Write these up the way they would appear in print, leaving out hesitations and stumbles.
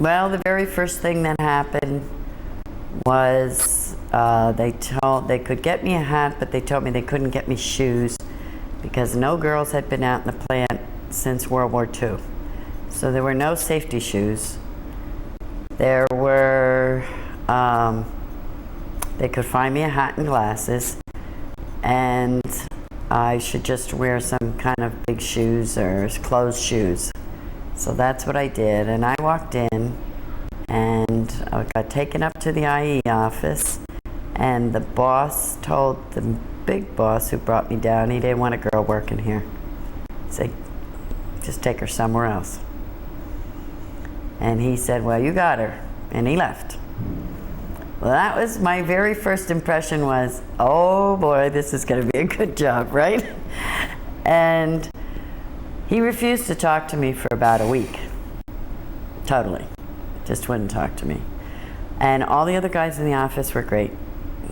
Well, the very first thing that happened was they could get me a hat, but they told me they couldn't get me shoes because no girls had been out in the plant since World War II. So there were no safety shoes. There were, they could find me a hat and glasses, and I should just wear some kind of big shoes or closed shoes. So that's what I did, and I walked in and I got taken up to the IE office, and the boss told the big boss who brought me down he didn't want a girl working here. He said, just take her somewhere else. And he said, well, you got her, and he left. Well, that was my very first impression was, oh boy, this is gonna be a good job, right? And he refused to talk to me for about a week. Totally. Just wouldn't talk to me. And all the other guys in the office were great.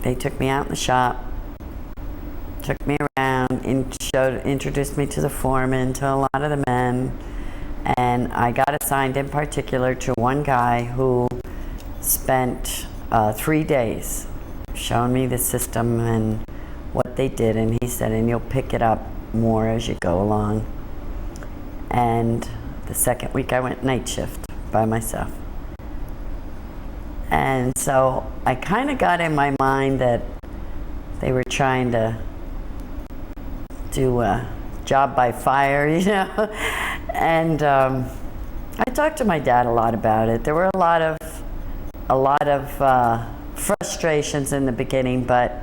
They took me out in the shop, took me around, introduced me to the foreman, to a lot of the men, and I got assigned in particular to one guy who spent 3 days showing me the system and what they did, and he said, and you'll pick it up more as you go along. And the second week I went night shift by myself. And so I kind of got in my mind that they were trying to do a job by fire, you know. And I talked to my dad a lot about it. There were a lot of frustrations in the beginning, but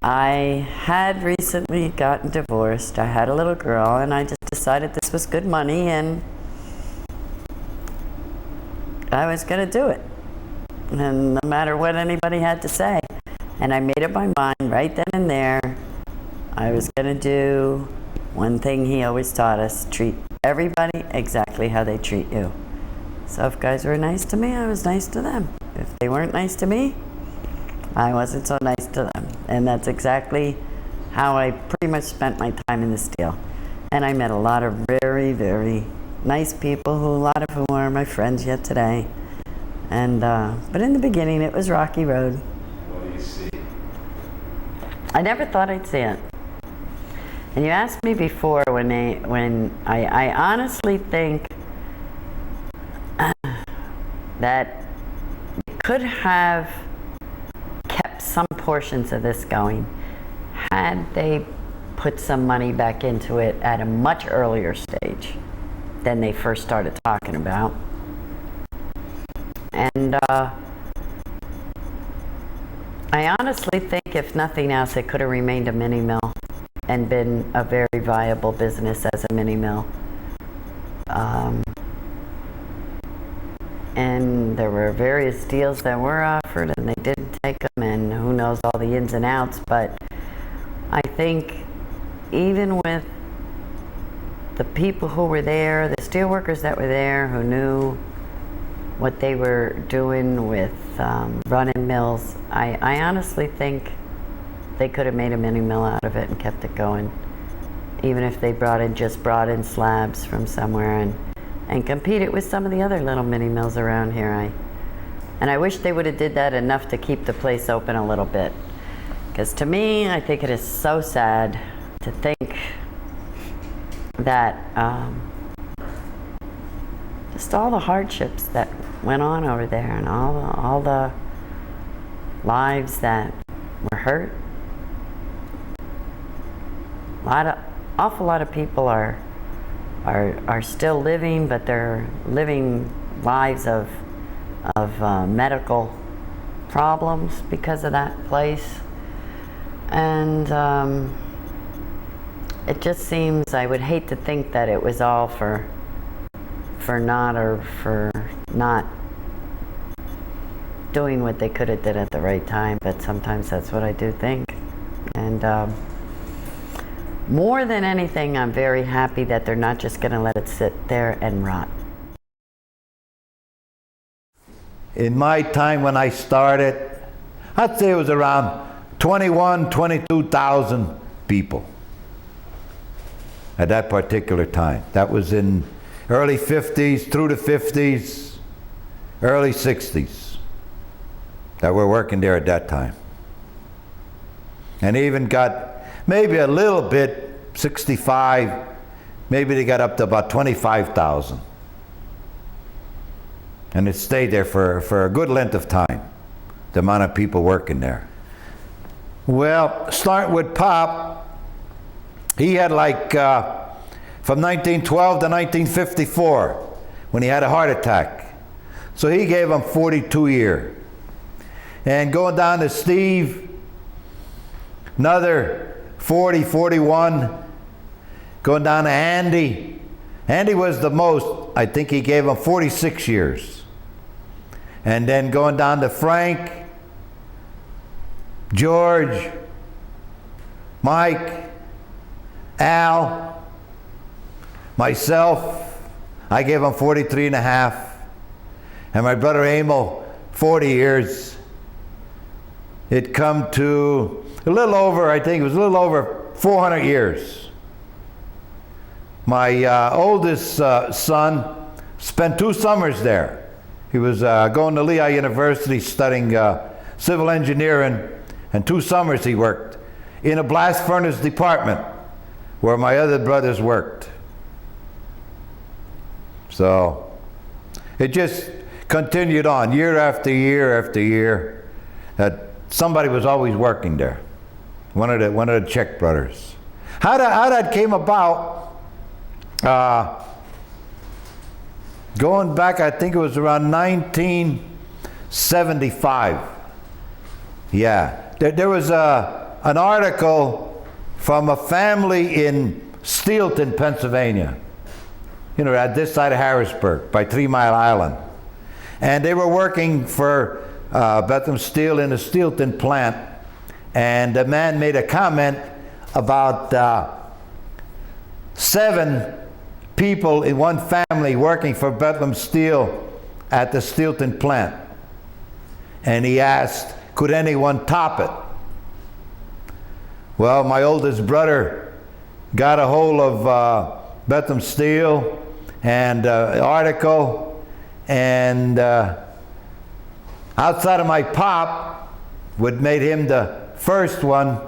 I had recently gotten divorced. I had a little girl, and I just decided this was good money, and I was going to do it. And no matter what anybody had to say. And I made up my mind right then and there. I was going to do one thing he always taught us: treat everybody exactly how they treat you. So if guys were nice to me, I was nice to them. If they weren't nice to me, I wasn't so nice to them. And that's exactly how I pretty much spent my time in the steel. And I met a lot of very, very nice people, who a lot of whom are my friends yet today. And but in the beginning, it was rocky road. What do you see? I never thought I'd see it. And you asked me before when I honestly think that we could have kept some portions of this going had they put some money back into it at a much earlier stage than they first started talking about. And I honestly think, if nothing else, it could have remained a mini mill and been a very viable business as a mini mill. And there were various deals that were offered, and they didn't take them, and who knows all the ins and outs. But I think even with the people who were there, the steel workers that were there, who knew what they were doing with running mills, I honestly think they could have made a mini mill out of it and kept it going, even if they brought in slabs from somewhere and competed with some of the other little mini mills around here. And I wish they would have did that enough to keep the place open a little bit, because to me, I think it is so sad to think that just all the hardships that went on over there, and all the lives that were hurt. Awful lot of people are still living, but they're living lives of medical problems because of that place. And it just seems, I would hate to think that it was all for not doing what they could have did at the right time, but sometimes that's what I do think. And more than anything, I'm very happy that they're not just going to let it sit there and rot. In my time when I started, I'd say it was around 22,000 people at that particular time. That was in early 50s through the 50s. early 60s that were working there at that time. And even got maybe a little bit, 65, maybe they got up to about 25,000. And it stayed there for a good length of time, the amount of people working there. Well, starting with Pop, he had like from 1912 to 1954 when he had a heart attack. So he gave him 42 years. And going down to Steve, another 40, 41. Going down to Andy. Andy was the most, I think he gave him 46 years. And then going down to Frank, George, Mike, Al, myself, I gave him 43 and a half. And my brother Emil, 40 years. It come to a little over, I think it was a little over 400 years. My oldest son spent 2 summers there. He was going to Lehigh University studying civil engineering, and 2 summers he worked in a blast furnace department where my other brothers worked. So it just continued on year after year after year. That somebody was always working there. One of the Czech brothers. How that came about? Going back, I think it was around 1975. Yeah, there was an article from a family in Steelton, Pennsylvania. You know, at this side of Harrisburg, by 3 Mile Island. And they were working for Bethlehem Steel in the Steelton plant. And the man made a comment about 7 people in one family working for Bethlehem Steel at the Steelton plant. And he asked, could anyone top it? Well, my oldest brother got a hold of Bethlehem Steel and an article, and outside of my pop, what made him the first one,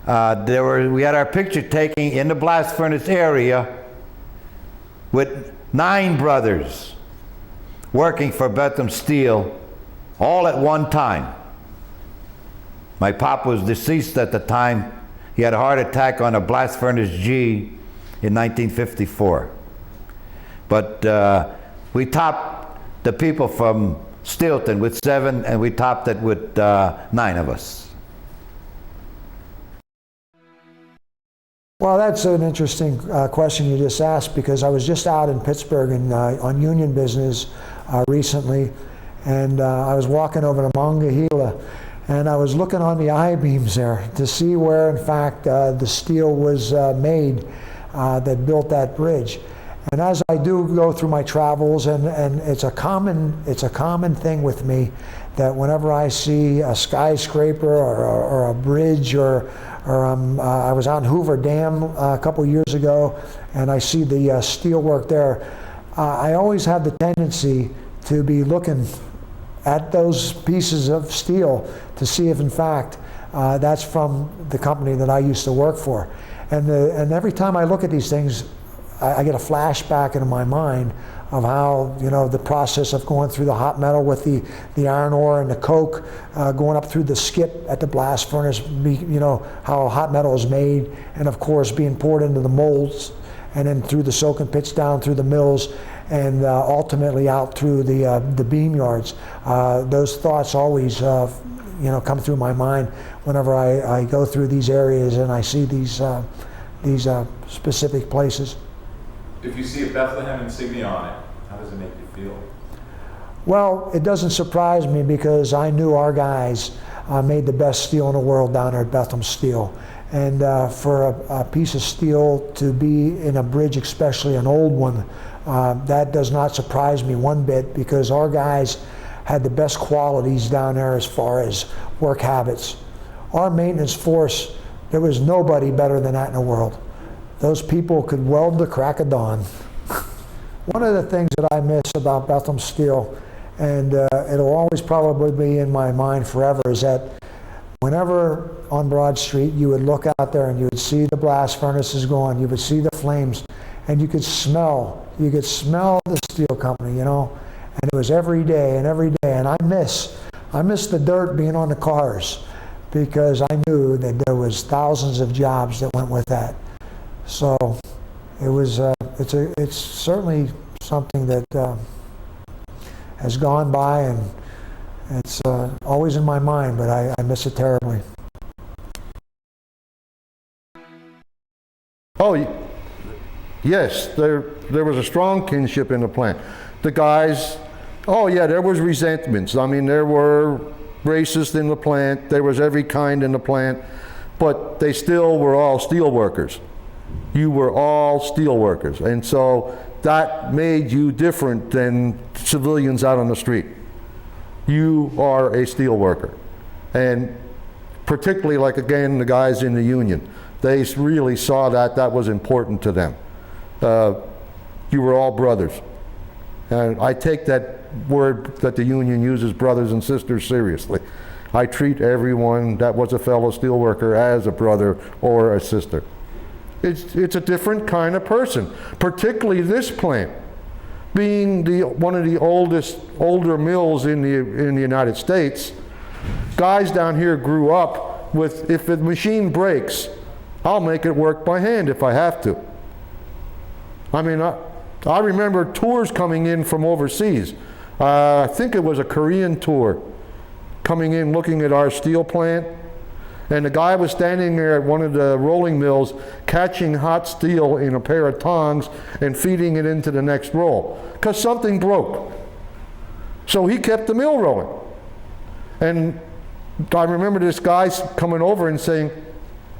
we had our picture taken in the blast furnace area with 9 brothers working for Bethlehem Steel all at one time. My pop was deceased at the time. He had a heart attack on a blast furnace G in 1954. But we topped the people from Steelton with 7, and we topped it with 9 of us. Well, that's an interesting question you just asked, because I was just out in Pittsburgh on union business recently, and I was walking over to Monongahela, and I was looking on the I-beams there to see where, in fact, the steel was made that built that bridge. And as I do go through my travels, and it's a common thing with me that whenever I see a skyscraper or a bridge or I was out in Hoover Dam a couple years ago, and I see the steel work there, I always have the tendency to be looking at those pieces of steel to see if in fact that's from the company that I used to work for. And every time I look at these things, I get a flashback into my mind of how, you know, the process of going through the hot metal with the iron ore and the coke, going up through the skip at the blast furnace, you know, how hot metal is made, and of course being poured into the molds, and then through the soaking pits down through the mills, and ultimately out through the beam yards. Those thoughts always you know, come through my mind whenever I go through these areas and I see these specific places. If you see a Bethlehem insignia on it, how does it make you feel? Well, it doesn't surprise me, because I knew our guys made the best steel in the world down there at Bethlehem Steel. And for a piece of steel to be in a bridge, especially an old one, that does not surprise me one bit, because our guys had the best qualities down there as far as work habits. Our maintenance force, there was nobody better than that in the world. Those people could weld the crack of dawn. One of the things that I miss about Bethlehem Steel and it'll always probably be in my mind forever, is that whenever on Broad Street you would look out there and you would see the blast furnaces going, you would see the flames, and you could smell the steel company, you know, and it was every day, and I miss the dirt being on the cars, because I knew that there was thousands of jobs that went with that. So it was, it's certainly something that has gone by, and it's always in my mind, but I miss it terribly. Oh, yes, there was a strong kinship in the plant. The guys, oh yeah, there was resentments. I mean, there were racists in the plant, there was every kind in the plant, but they still were all steel workers. You were all steel workers, and so that made you different than civilians out on the street. You are a steel worker, and particularly, like again, the guys in the union, they really saw that was important to them. You were all brothers, and I take that word that the union uses, brothers and sisters, seriously. I treat everyone that was a fellow steelworker as a brother or a sister. It's a different kind of person, particularly this plant, being one of the older mills in the United States. Guys down here grew up with, if the machine breaks, I'll make it work by hand if I have to. I mean, I remember tours coming in from overseas. I think it was a Korean tour coming in looking at our steel plant, and the guy was standing there at one of the rolling mills catching hot steel in a pair of tongs and feeding it into the next roll because something broke. So he kept the mill rolling. And I remember this guy coming over and saying,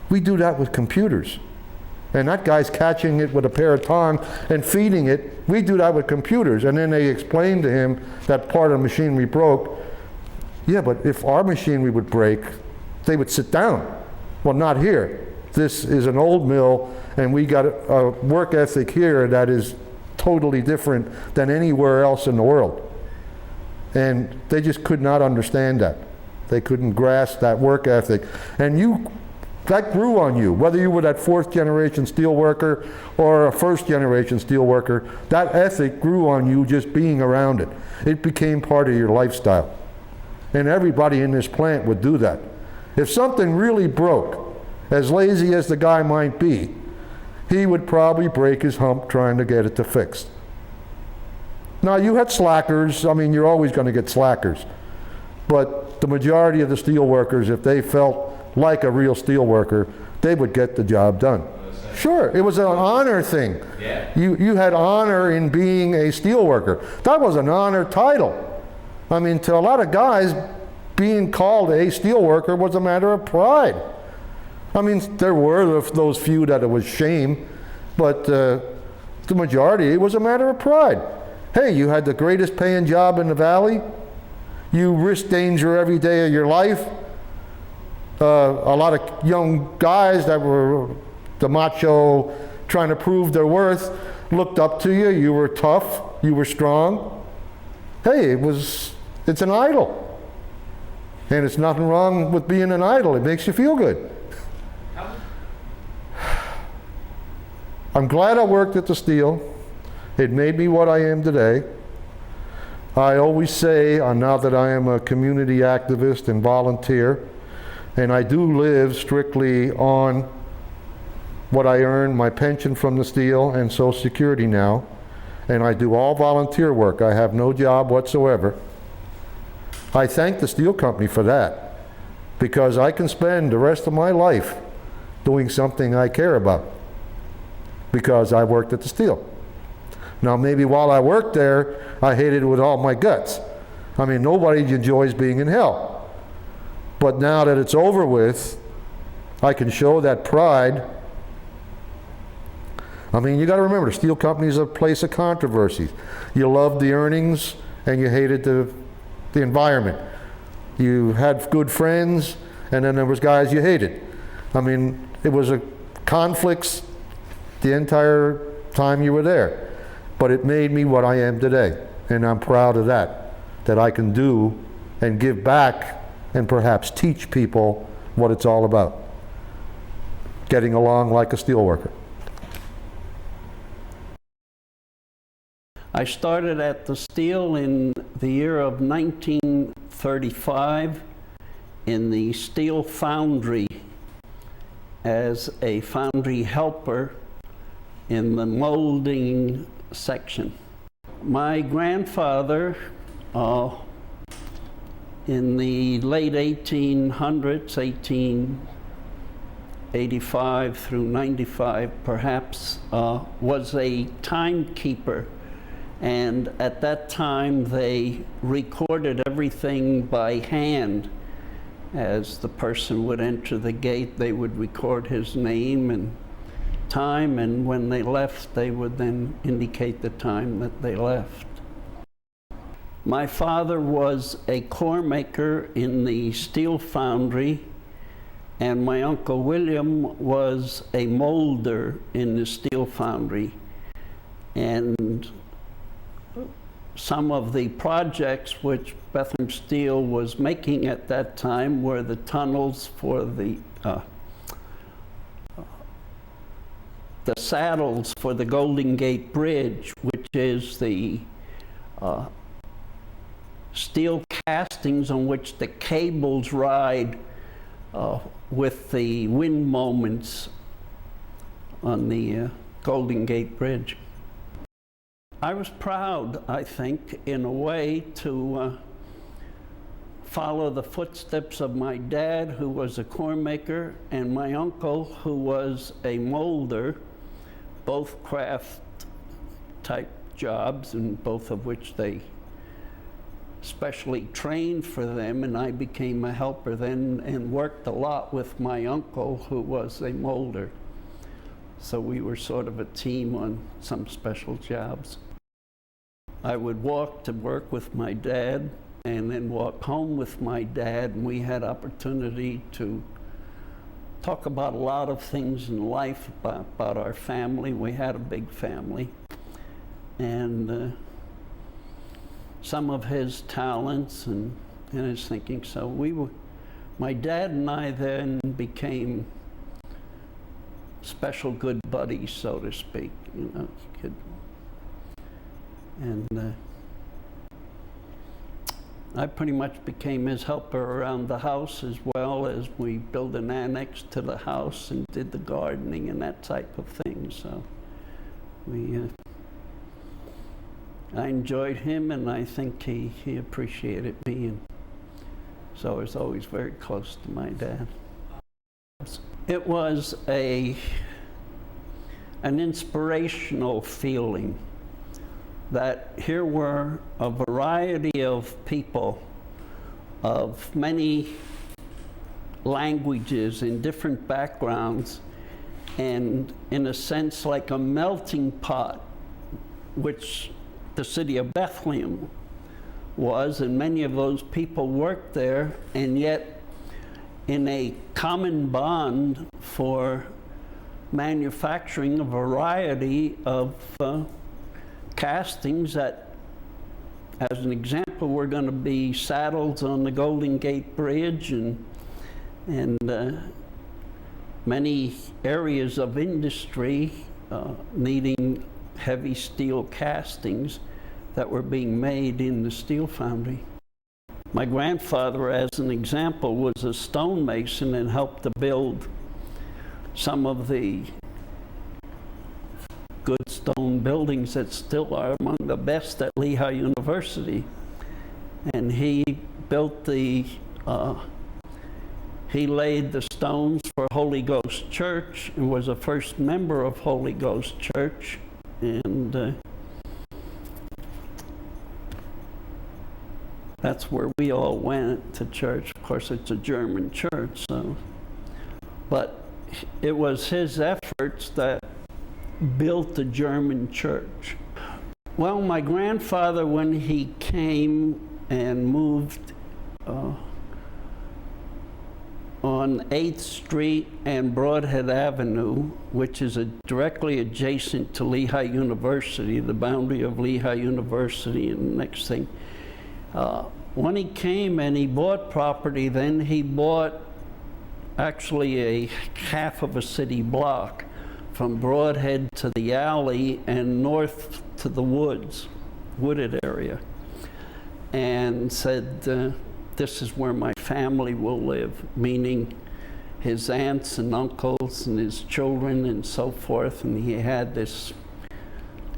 "We do that with computers." And that guy's catching it with a pair of tongs and feeding it. We do that with computers. And then they explained to him that part of the machinery broke. Yeah, but if our machinery would break, they would sit down. Well, not here. This is an old mill, and we got a work ethic here that is totally different than anywhere else in the world. And they just could not understand that. They couldn't grasp that work ethic. And that grew on you, whether you were that fourth generation steel worker or a first generation steel worker. That ethic grew on you just being around it. It became part of your lifestyle. And everybody in this plant would do that. If something really broke, as lazy as the guy might be, he would probably break his hump trying to get it to fix. Now, you had slackers. I mean, you're always going to get slackers. But the majority of the steel workers, if they felt like a real steel worker, they would get the job done. Sure, it was an honor thing. Yeah. You had honor in being a steel worker. That was an honor title. I mean, to a lot of guys, being called a steel worker was a matter of pride. I mean, there were those few that it was shame, but the majority, it was a matter of pride. Hey, you had the greatest paying job in the valley. You risked danger every day of your life. A lot of young guys that were the macho, trying to prove their worth, looked up to you. You were tough. You were strong. Hey, it's an idol. And it's nothing wrong with being an idol. It makes you feel good. I'm glad I worked at the steel. It made me what I am today. I always say, now that I am a community activist and volunteer, and I do live strictly on what I earn, my pension from the steel and Social Security now, and I do all volunteer work. I have no job whatsoever. I thank the steel company for that, because I can spend the rest of my life doing something I care about, because I worked at the steel. Now, maybe while I worked there, I hated it with all my guts. I mean, nobody enjoys being in hell. But now that it's over with, I can show that pride. I mean, you got to remember, the steel company is a place of controversies. You loved the earnings and you hated the environment. You had good friends, and then there was guys you hated. I mean, it was a conflicts the entire time you were there. But it made me what I am today, and I'm proud of that. that I can do and give back and perhaps teach people what it's all about. Getting along like a steelworker. I started at the steel in the year of 1935 in the steel foundry as a foundry helper in the molding section. My grandfather, in the late 1800s, 1885 through 95 perhaps, was a timekeeper. And at that time, they recorded everything by hand. As the person would enter the gate, they would record his name and time, and when they left, they would then indicate the time that they left. My father was a core maker in the steel foundry, and my Uncle William was a molder in the steel foundry. And some of the projects which Bethlehem Steel was making at that time were the tunnels for the saddles for the Golden Gate Bridge, which is the steel castings on which the cables ride with the wind moments on the Golden Gate Bridge. I was proud, I think, in a way, to follow the footsteps of my dad, who was a core maker, and my uncle, who was a molder, both craft type jobs, and both of which they specially trained for them, and I became a helper then and worked a lot with my uncle, who was a molder. So we were sort of a team on some special jobs. I would walk to work with my dad and then walk home with my dad, and we had opportunity to talk about a lot of things in life, about our family. We had a big family. And some of his talents and his thinking. So my dad and I then became special good buddies, so to speak. You know, and I pretty much became his helper around the house, as well as we built an annex to the house and did the gardening and that type of thing. So I enjoyed him, and I think he appreciated me, and so I was always very close to my dad. It was an inspirational feeling that here were a variety of people of many languages and different backgrounds, and in a sense like a melting pot, which the city of Bethlehem was, and many of those people worked there, and yet in a common bond for manufacturing a variety of castings that, as an example, were going to be saddles on the Golden Gate Bridge, and many areas of industry needing heavy steel castings that were being made in the steel foundry. My grandfather, as an example, was a stonemason and helped to build some of the good stone buildings that still are among the best at Lehigh University. And he built he laid the stones for Holy Ghost Church and was a first member of Holy Ghost Church. And that's where we all went to church. Of course, it's a German church, so. But it was his efforts that built the German church. Well, my grandfather, when he came and moved on 8th Street and Broadhead Avenue, which is directly adjacent to Lehigh University, the boundary of Lehigh University and the next thing, When he came and he bought property, then he bought actually a half of a city block from Broadhead to the alley and north to the wooded area, and said, this is where my family will live, meaning his aunts and uncles and his children and so forth. And he had this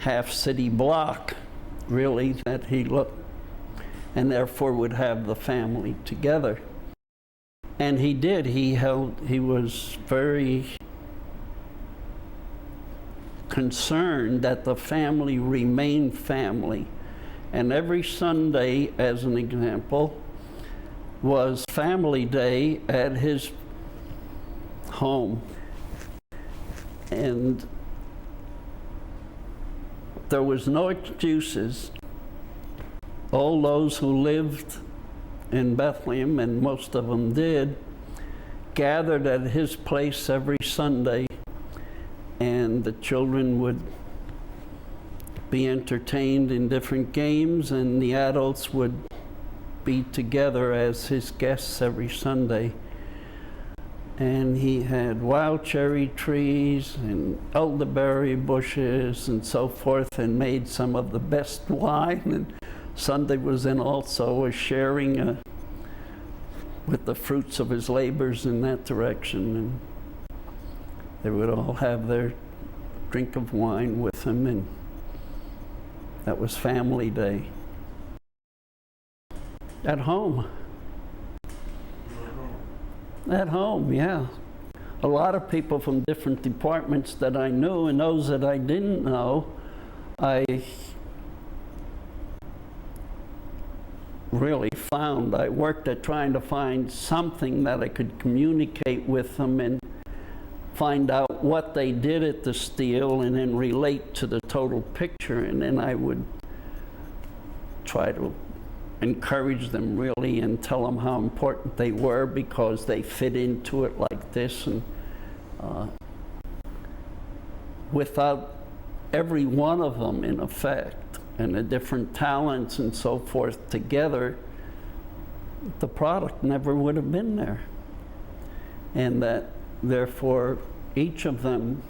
half city block, really, that he looked, and therefore would have the family together. And he did. He was very concerned that the family remained family. And every Sunday, as an example, was family day at his home. And there was no excuses. All those who lived in Bethlehem, and most of them did, gathered at his place every Sunday, and the children would be entertained in different games, and the adults would be together as his guests every Sunday. And he had wild cherry trees and elderberry bushes and so forth, and made some of the best wine. And Sunday was then also a sharing with the fruits of his labors in that direction. And they would all have their drink of wine with him, and that was family day. At home. At home, yeah. A lot of people from different departments that I knew, and those that I didn't know, I really found. I worked at trying to find something that I could communicate with them and find out what they did at the Steel, and then relate to the total picture. And then I would try to encourage them, really, and tell them how important they were, because they fit into it like this. And without every one of them, in effect, and the different talents and so forth together, the product never would have been there. And that, therefore, each of them,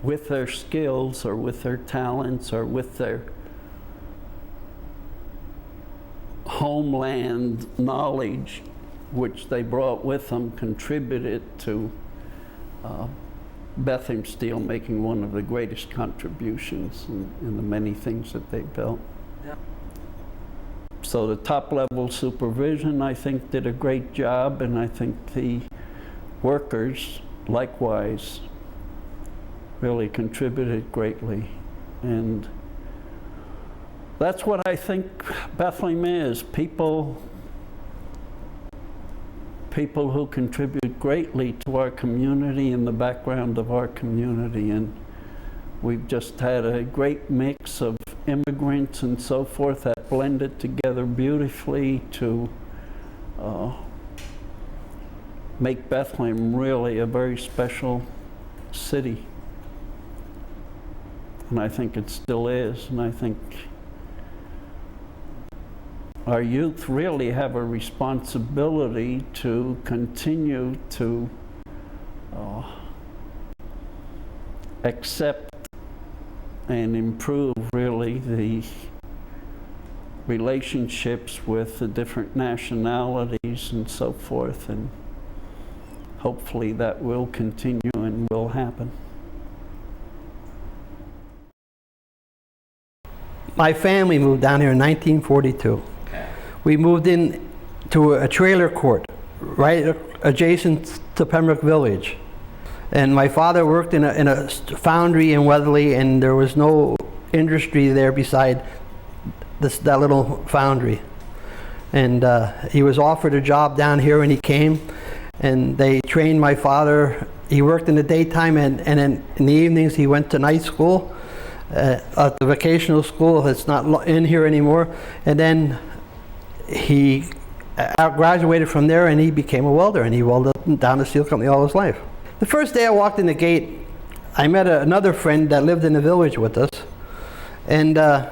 with their skills or with their talents or with their homeland knowledge, which they brought with them, contributed to Bethlehem Steel making one of the greatest contributions in the many things that they built. Yeah. So the top level supervision, I think, did a great job, and I think the workers likewise really contributed greatly. And that's what I think Bethlehem is. People who contribute greatly to our community and the background of our community. And we've just had a great mix of immigrants and so forth that blended together beautifully to make Bethlehem really a very special city. And I think it still is. And I think our youth really have a responsibility to continue to accept and improve, really, the relationships with the different nationalities and so forth. And hopefully that will continue and will happen. My family moved down here in 1942. We moved in to a trailer court right adjacent to Pembroke Village. And my father worked in a foundry in Weatherly, and there was no industry there beside that little foundry. And he was offered a job down here when he came, and they trained my father. He worked in the daytime, and then in the evenings he went to night school at the vocational school that's not in here anymore. And then he graduated from there, and he became a welder, and he welded down the steel company all his life. The first day I walked in the gate, I met another friend that lived in the village with us, and I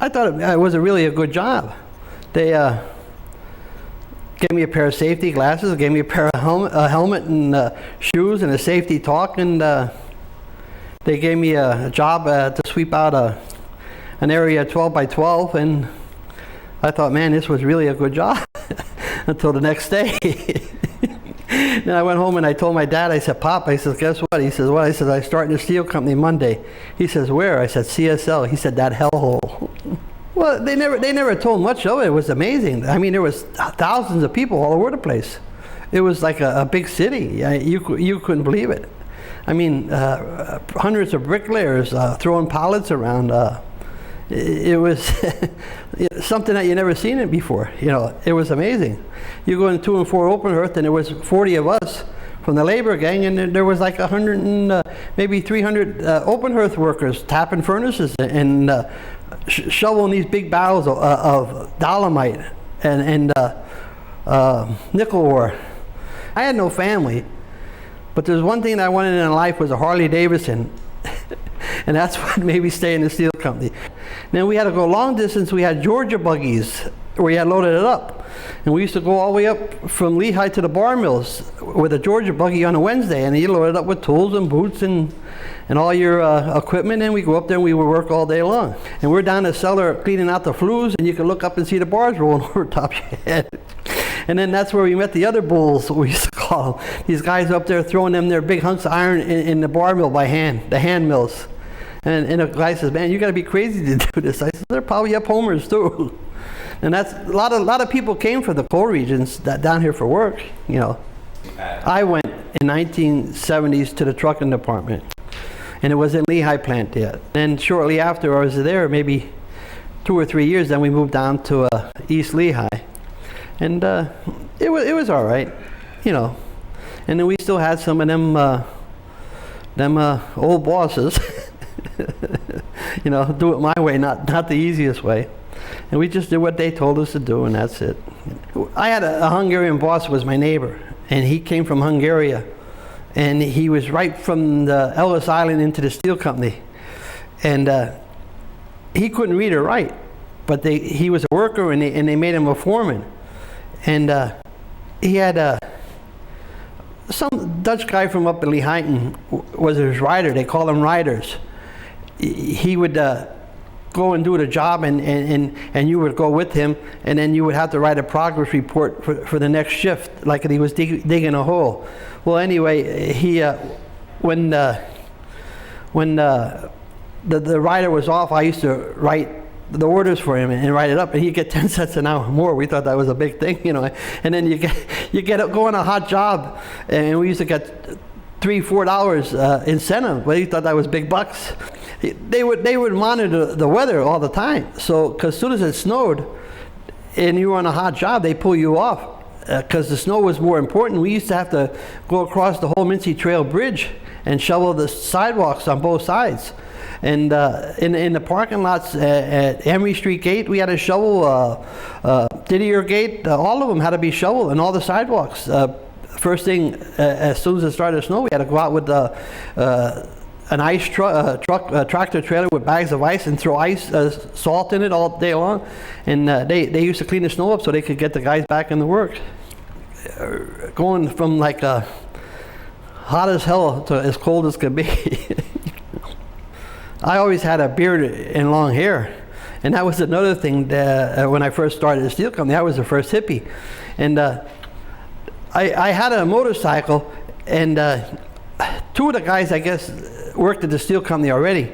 I thought it was really a good job. They gave me a pair of safety glasses, gave me a pair of helmet and shoes and a safety talk, and they gave me a job to sweep out an area 12 by 12, and I thought, man, this was really a good job until the next day. Then I went home and I told my dad, I said, Pop, I said, guess what? He says, what? I said, I start in a steel company Monday. He says, where? I said, CSL. He said, that hellhole. Well, they never told much of it. It was amazing. I mean, there was thousands of people all over the place. It was like a big city. You couldn't believe it. I mean, hundreds of bricklayers throwing pallets around. It was something that you never seen it before. You know, it was amazing. You go in 2 and 4 open hearth, and there was 40 of us from the labor gang, and there was like 100 and maybe 300 open hearth workers tapping furnaces and shoveling these big barrels of dolomite and nickel ore. I had no family, but there's one thing that I wanted in life was a Harley Davidson. And that's what made me stay in the steel company. Then we had to go long distance. We had Georgia buggies where you had loaded it up. And we used to go all the way up from Lehigh to the bar mills with a Georgia buggy on a Wednesday. And you load it up with tools and boots and all your equipment. And we go up there and we would work all day long. And we're down the cellar cleaning out the flues, and you can look up and see the bars rolling over top your head. And then that's where we met the other bulls, we used to call them. These guys up there throwing them their big hunks of iron in the bar mill by hand, the hand mills. And the guy says, man, you got to be crazy to do this. I said, they're probably up homers too. And that's a lot of people came from the coal regions down here for work, you know. I went in 1970s to the trucking department, and it was in Lehigh plant yet. Then shortly after I was there, maybe 2 or 3 years, then we moved down to East Lehigh. And it was all right, you know. And then we still had some of them old bosses. You know, do it my way, not the easiest way. And we just did what they told us to do, and that's it. I had a Hungarian boss who was my neighbor, and he came from Hungary, and he was right from the Ellis Island into the steel company. And he couldn't read or write, but he was a worker, and they made him a foreman. And he had some Dutch guy from up in Lehighton was his rider. They call them riders. He would go and do the job, and you would go with him, and then you would have to write a progress report for the next shift, like he was digging a hole. Well, anyway, he when the rider was off, I used to write the orders for him and write it up, and he'd get 10 cents an hour more. We thought that was a big thing, you know. And then you go on a hot job, and we used to get $3-4 incentive, but he thought that was big bucks. They would monitor the weather all the time. So, because as soon as it snowed, and you were on a hot job, they pull you off because the snow was more important. We used to have to go across the whole Mincy Trail Bridge and shovel the sidewalks on both sides. And in the parking lots at Emery Street Gate, we had to shovel Didier Gate. All of them had to be shoveled, and all the sidewalks. First thing, as soon as it started to snow, we had to go out with an ice tractor trailer with bags of ice and throw salt in it all day long. And they used to clean the snow up so they could get the guys back in the work. Going from like hot as hell to as cold as could be. I always had a beard and long hair. And that was another thing that, when I first started the steel company. I was the first hippie. And I had a motorcycle, and 2 of the guys, I guess, worked at the steel company already.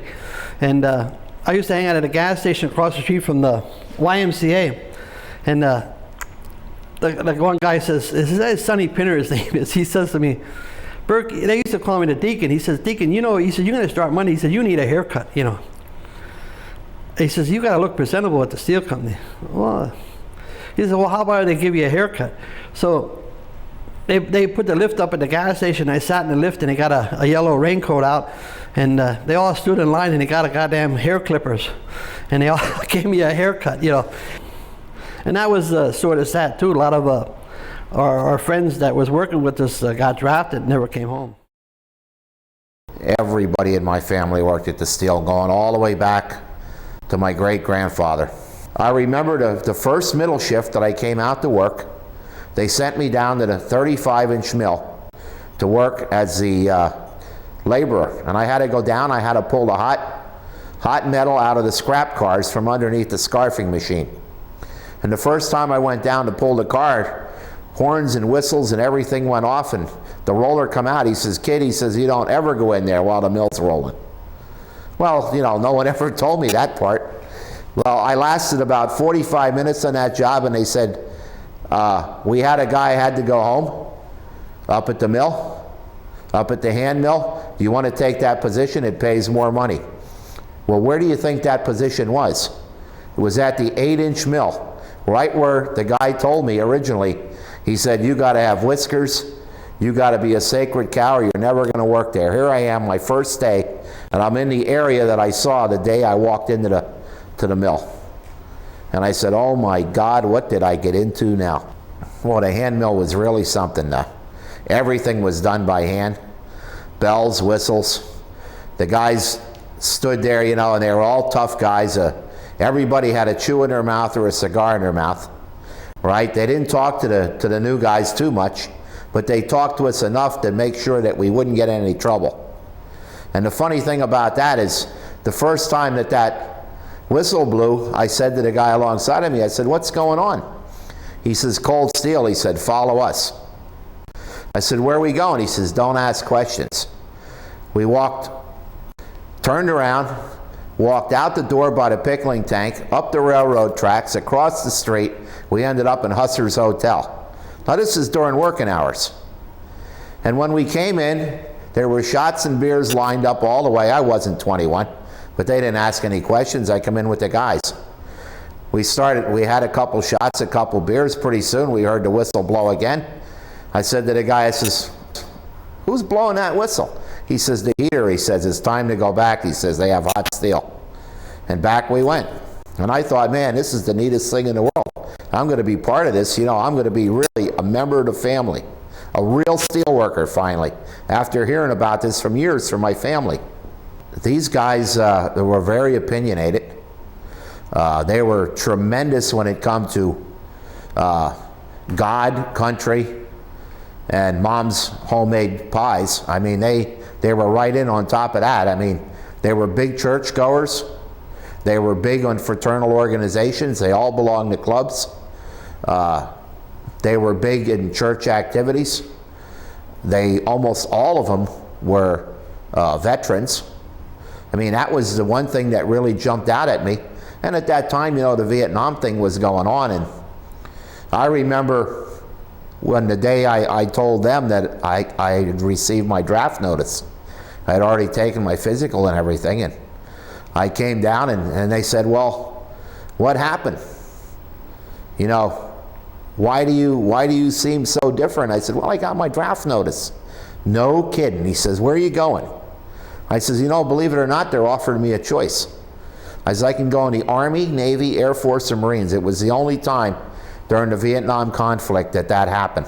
And I used to hang out at a gas station across the street from the YMCA. And the one guy says, Sonny Pinner, his name is, he says to me, Burke, they used to call me the Deacon. He says, Deacon, you know, he said, you're going to start Monday. He said, you need a haircut, you know. He says, you got to look presentable at the steel company. Well, he said, well, how about they give you a haircut? So they put the lift up at the gas station. I sat in the lift, and they got a yellow raincoat out, and they all stood in line, and they got a goddamn hair clippers, and they all gave me a haircut, you know. And that was sort of sad too. A lot of our friends that was working with us got drafted and never came home. Everybody in my family worked at the steel, going all the way back to my great-grandfather. I remember the first middle shift that I came out to work, they sent me down to the 35-inch mill to work as the laborer. And I had to go down, I had to pull the hot metal out of the scrap cars from underneath the scarfing machine. And the first time I went down to pull the car, horns and whistles and everything went off, and the roller come out. He says, "Kid," he says, "you don't ever go in there while the mill's rolling." Well, you know, no one ever told me that part. Well, I lasted about 45 minutes on that job, and they said, we had a guy had to go home up at the mill, up at the hand mill. "Do you want to take that position? It pays more money." Well, where do you think that position was? It was at the 8-inch mill, right where the guy told me originally. He said, "You got to have whiskers, you got to be a sacred cow, or you're never going to work there." Here I am, my first day, and I'm in the area that I saw the day I walked into the mill. And I said, "Oh my God, what did I get into now?" Well, the hand mill was really something. Everything was done by hand. Bells, whistles. The guys stood there, you know, and they were all tough guys. Everybody had a chew in their mouth or a cigar in their mouth, right? They didn't talk to the new guys too much, but they talked to us enough to make sure that we wouldn't get in any trouble. And the funny thing about that is, the first time that whistle blew, I said to the guy alongside of me, I said, "What's going on?" He says, "Cold steel." He said, "Follow us." I said, "Where are we going?" He says, "Don't ask questions." We walked, turned around, walked out the door by the pickling tank, up the railroad tracks, across the street. We ended up in Husser's Hotel. Now this is during working hours. And when we came in, there were shots and beers lined up all the way. I wasn't 21, but they didn't ask any questions. I come in with the guys. We had a couple shots, a couple beers. Pretty soon we heard the whistle blow again. I said to the guy, I says, "Who's blowing that whistle?" He says, "The heater." He says, "It's time to go back." He says, "They have hot steel." And back we went. And I thought, man, this is the neatest thing in the world. I'm going to be part of this. You know, I'm going to be really a member of the family. A real steel worker, finally, after hearing about this from years from my family. These guys were very opinionated. They were tremendous when it come to God, country, and Mom's homemade pies. I mean, they were right in on top of that. I mean, they were big church goers. They were big on fraternal organizations. They all belonged to clubs. They were big in church activities. Almost all of them were veterans. I mean, that was the one thing that really jumped out at me. And at that time, you know, the Vietnam thing was going on. And I remember when the day I told them that I had received my draft notice. I had already taken my physical and everything. And I came down and they said, "Well, what happened? You know, why do you seem so different?" I said, "Well, I got my draft notice." "No kidding." He says, "Where are you going?" I says, "You know, believe it or not, they're offering me a choice." I said, "I can go in the Army, Navy, Air Force, or Marines." It was the only time during the Vietnam conflict that happened.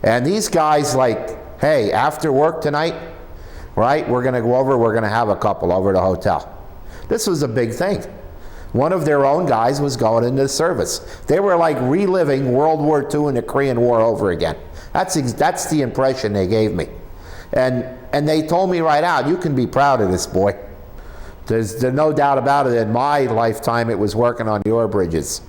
And these guys, like, "Hey, after work tonight, right, we're going to go over, we're going to have a couple over at the hotel." This was a big thing. One of their own guys was going into the service. They were like reliving World War II and the Korean War over again. That's the impression they gave me. And they told me right out, "You can be proud of this, boy." There's no doubt about it. In my lifetime, it was working on the ore bridges.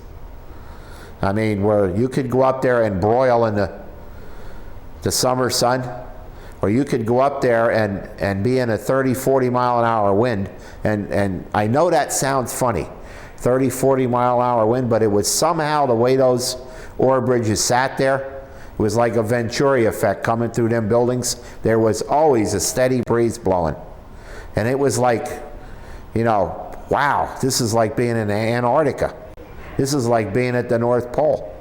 I mean, where you could go up there and broil in the summer sun, or you could go up there and be in a 30, 40 mile an hour wind. And I know that sounds funny, 30, 40 mile an hour wind, but it was somehow the way those ore bridges sat there, it was like a Venturi effect coming through them buildings. There was always a steady breeze blowing. And it was like, you know, wow, this is like being in Antarctica. This is like being at the North Pole.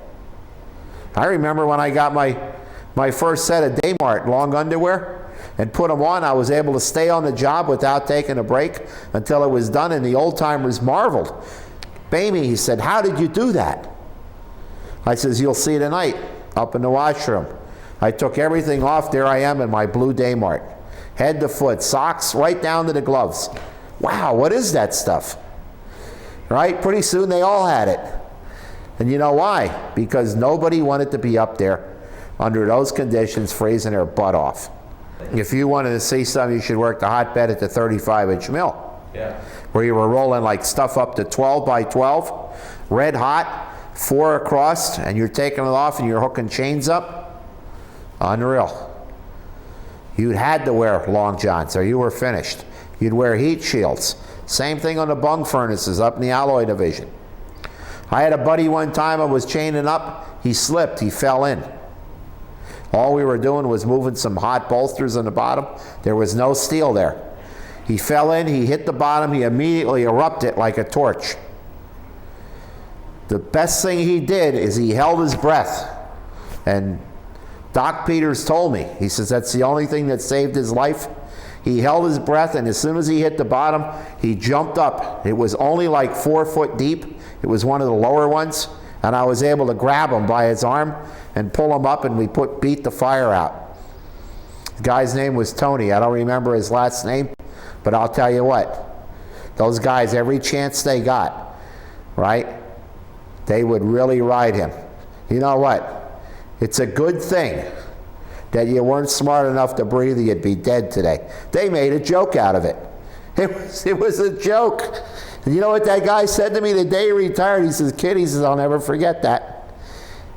I remember when I got my first set of Daymart long underwear and put them on, I was able to stay on the job without taking a break until it was done, and the old-timers marveled. "Bamey," he said, "how did you do that?" I says, "You'll see tonight up in the washroom." I took everything off. There I am in my blue Daymart, head to foot, socks right down to the gloves. Wow, what is that stuff? right? Pretty soon they all had it. And you know why? Because nobody wanted to be up there under those conditions freezing their butt off. If you wanted to see something, you should work the hotbed at the 35-inch mill. Yeah. Where you were rolling like stuff up to 12 by 12, red hot, 4 across, and you're taking it off and you're hooking chains up. Unreal. You had to wear long johns or you were finished. You'd wear heat shields. Same thing on the bung furnaces up in the alloy division. I had a buddy one time, I was chaining up, he slipped, he fell in. All we were doing was moving some hot bolsters on the bottom. There was no steel there. He fell in, he hit the bottom, he immediately erupted like a torch. The best thing he did is he held his breath. And Doc Peters told me, he says that's the only thing that saved his life. He held his breath, and as soon as he hit the bottom, he jumped up. It was only like 4 foot deep. It was one of the lower ones, and I was able to grab him by his arm and pull him up, and we beat the fire out. The guy's name was Tony. I don't remember his last name, but I'll tell you what, those guys, every chance they got, right, they would really ride him. You know what? It's a good thing that you weren't smart enough to breathe, you'd be dead today. They made a joke out of it. It was a joke. And you know what that guy said to me the day he retired? He says, "Kid," he says, "I'll never forget that."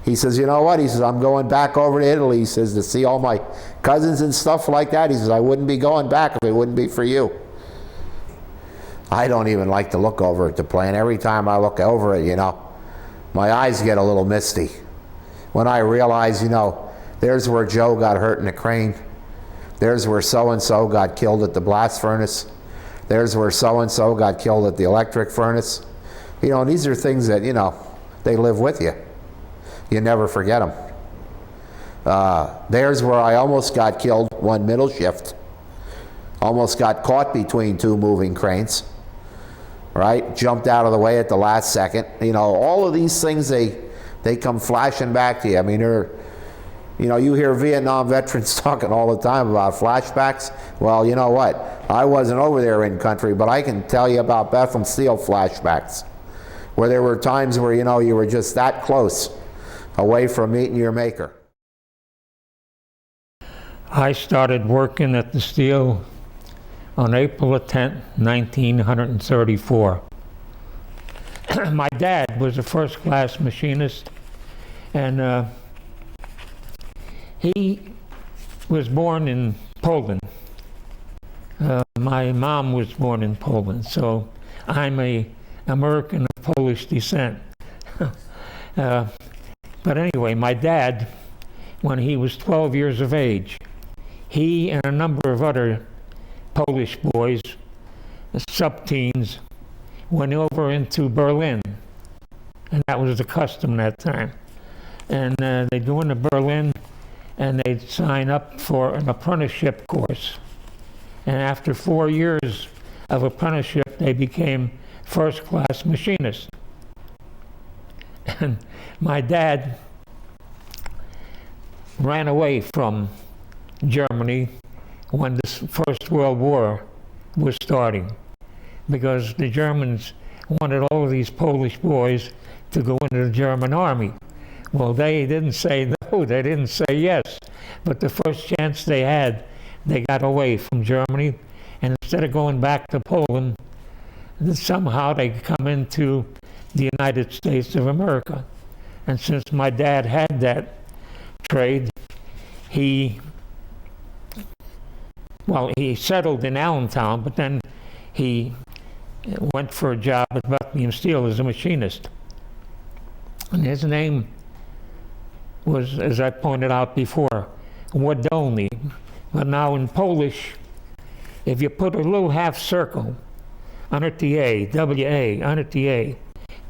He says, "You know what?" He says, "I'm going back over to Italy," he says, "to see all my cousins and stuff like that." He says, "I wouldn't be going back if it wouldn't be for you." I don't even like to look over at the plane. Every time I look over it, you know, my eyes get a little misty. When I realize, you know, there's where Joe got hurt in the crane. There's where so-and-so got killed at the blast furnace. There's where so-and-so got killed at the electric furnace. You know, and these are things that, you know, they live with you. You never forget them. There's where I almost got killed one middle shift. Almost got caught between 2 moving cranes. Right? Jumped out of the way at the last second. You know, all of these things, they come flashing back to you. I mean, you know, you hear Vietnam veterans talking all the time about flashbacks. Well, you know what? I wasn't over there in country, but I can tell you about Bethlehem Steel flashbacks, where there were times where, you know, you were just that close away from meeting your maker. I started working at the steel on April 10th, 1934. My dad was a first-class machinist, and he was born in Poland. My mom was born in Poland, so I'm an American of Polish descent. But anyway, my dad, when he was 12 years of age, he and a number of other Polish boys, sub-teens, went over into Berlin, and that was the custom that time. And they'd go into Berlin, and they'd sign up for an apprenticeship course. And after 4 years of apprenticeship, they became first-class machinists. And my dad ran away from Germany when the First World War was starting, because the Germans wanted all of these Polish boys to go into the German army. Well, they didn't say no, they didn't say yes, but the first chance they had, they got away from Germany, and instead of going back to Poland, somehow they come into the United States of America. And since my dad had that trade, he settled in Allentown, but then he went for a job at Bethlehem Steel as a machinist. And his name was, as I pointed out before, Wadolny. But now in Polish, if you put a little half circle under the A, W-A, under the A,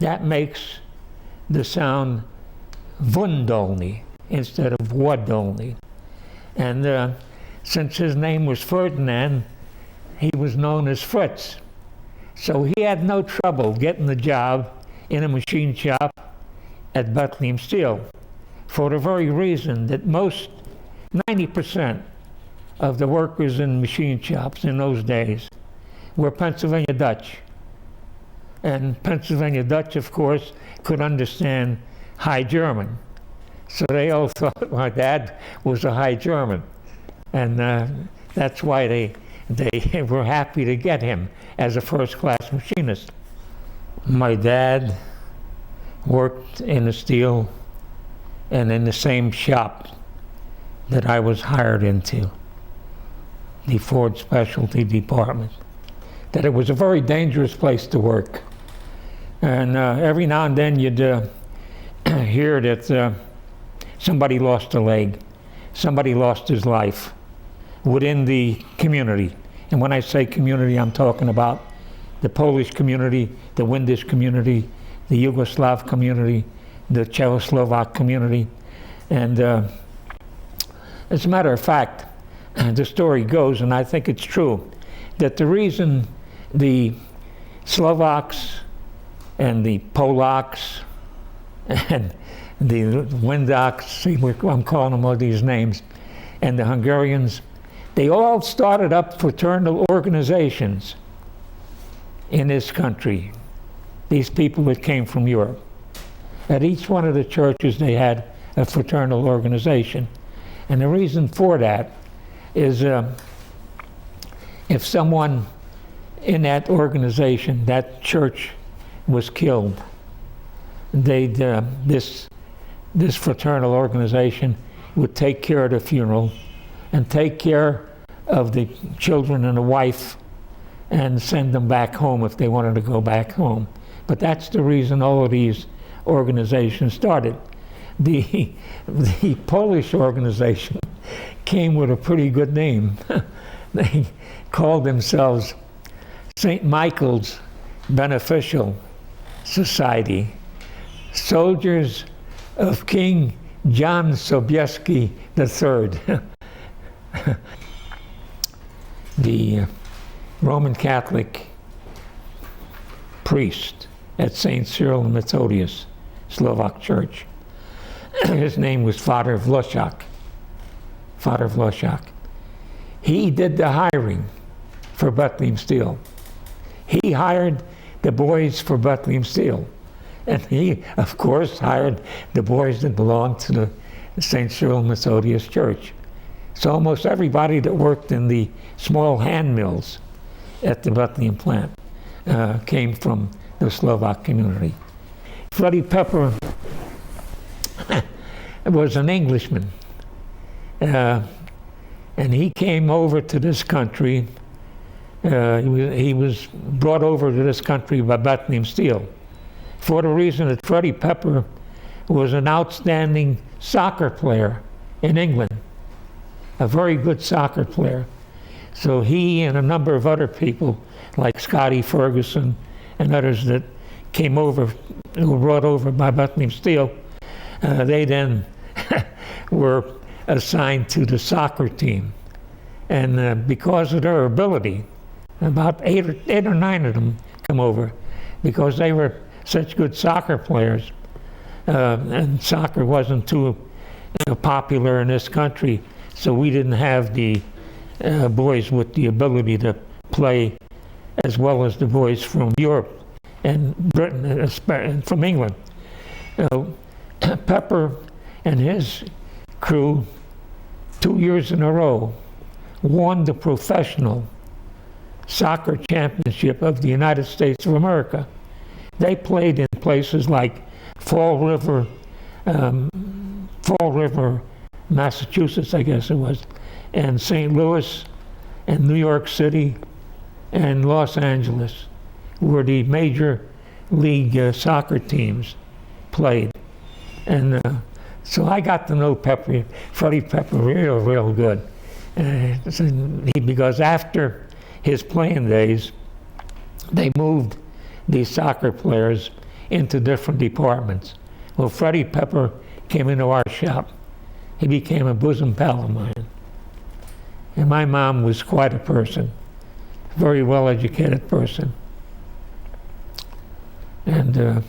that makes the sound Wundolny instead of Wadolny. And since his name was Ferdinand, he was known as Fritz. So he had no trouble getting the job in a machine shop at Bethlehem Steel, for the very reason that 90% of the workers in machine shops in those days were Pennsylvania Dutch. And Pennsylvania Dutch, of course, could understand High German. So they all thought my dad was a High German. And that's why they were happy to get him as a first-class machinist. My dad worked in the steel and in the same shop that I was hired into, the Ford Specialty Department. That it was a very dangerous place to work. And every now and then you'd hear that somebody lost a leg, somebody lost his life within the community. And when I say community, I'm talking about the Polish community, the Windish community, the Yugoslav community, the Czechoslovak community. And as a matter of fact, the story goes, and I think it's true, that the reason the Slovaks and the Polacks and the Windoks, I'm calling them all these names, and the Hungarians, they all started up fraternal organizations in this country, these people that came from Europe. At each one of the churches they had a fraternal organization. And the reason for that is if someone in that organization, that church, was killed, they'd, this fraternal organization would take care of the funeral and take care of the children and the wife and send them back home if they wanted to go back home. But that's the reason all of these organizations started. The Polish organization came with a pretty good name. They called themselves St. Michael's Beneficial Society, Soldiers of King John Sobieski III. The Roman Catholic priest at St. Cyril and Methodius Slovak Church. His name was Father Vlošák. Father Vlošák. He did the hiring for Bethlehem Steel. He hired the boys for Bethlehem Steel. And he, of course, hired the boys that belonged to the St. Cyril and Methodius Church. So almost everybody that worked in the small hand mills at the Bethlehem plant came from the Slovak community. Freddie Pepper was an Englishman. And he came over to this country. He was brought over to this country by Bethlehem Steel for the reason that Freddie Pepper was an outstanding soccer player in England, a very good soccer player. So he and a number of other people, like Scotty Ferguson and others that came over, who were brought over by Bethlehem Steel, they then were assigned to the soccer team. And because of their ability, about eight or nine of them come over because they were such good soccer players. And soccer wasn't too popular in this country, so we didn't have the boys with the ability to play as well as the boys from Europe and Britain and from England. Pepper and his crew, 2 years in a row, won the professional soccer championship of the United States of America. They played in places like Fall River, Massachusetts, I guess it was, and St. Louis, and New York City, and Los Angeles, where the major league soccer teams played. And so I got to know Freddie Pepper real good. Because after his playing days, they moved these soccer players into different departments. Well, Freddie Pepper came into our shop. He became a bosom pal of mine. And my mom was quite a person, a very well-educated person. And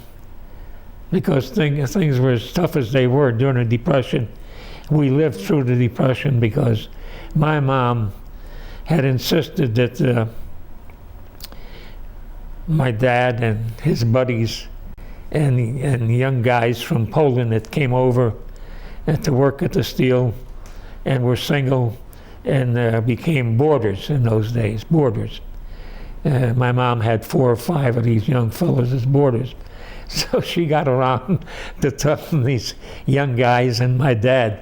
because things were as tough as they were during the Depression, we lived through the Depression because my mom had insisted that my dad and his buddies and young guys from Poland that came over to work at the steel and were single and became boarders in those days, boarders. My mom had 4 or 5 of these young fellows as boarders. So she got around to toughen these young guys and my dad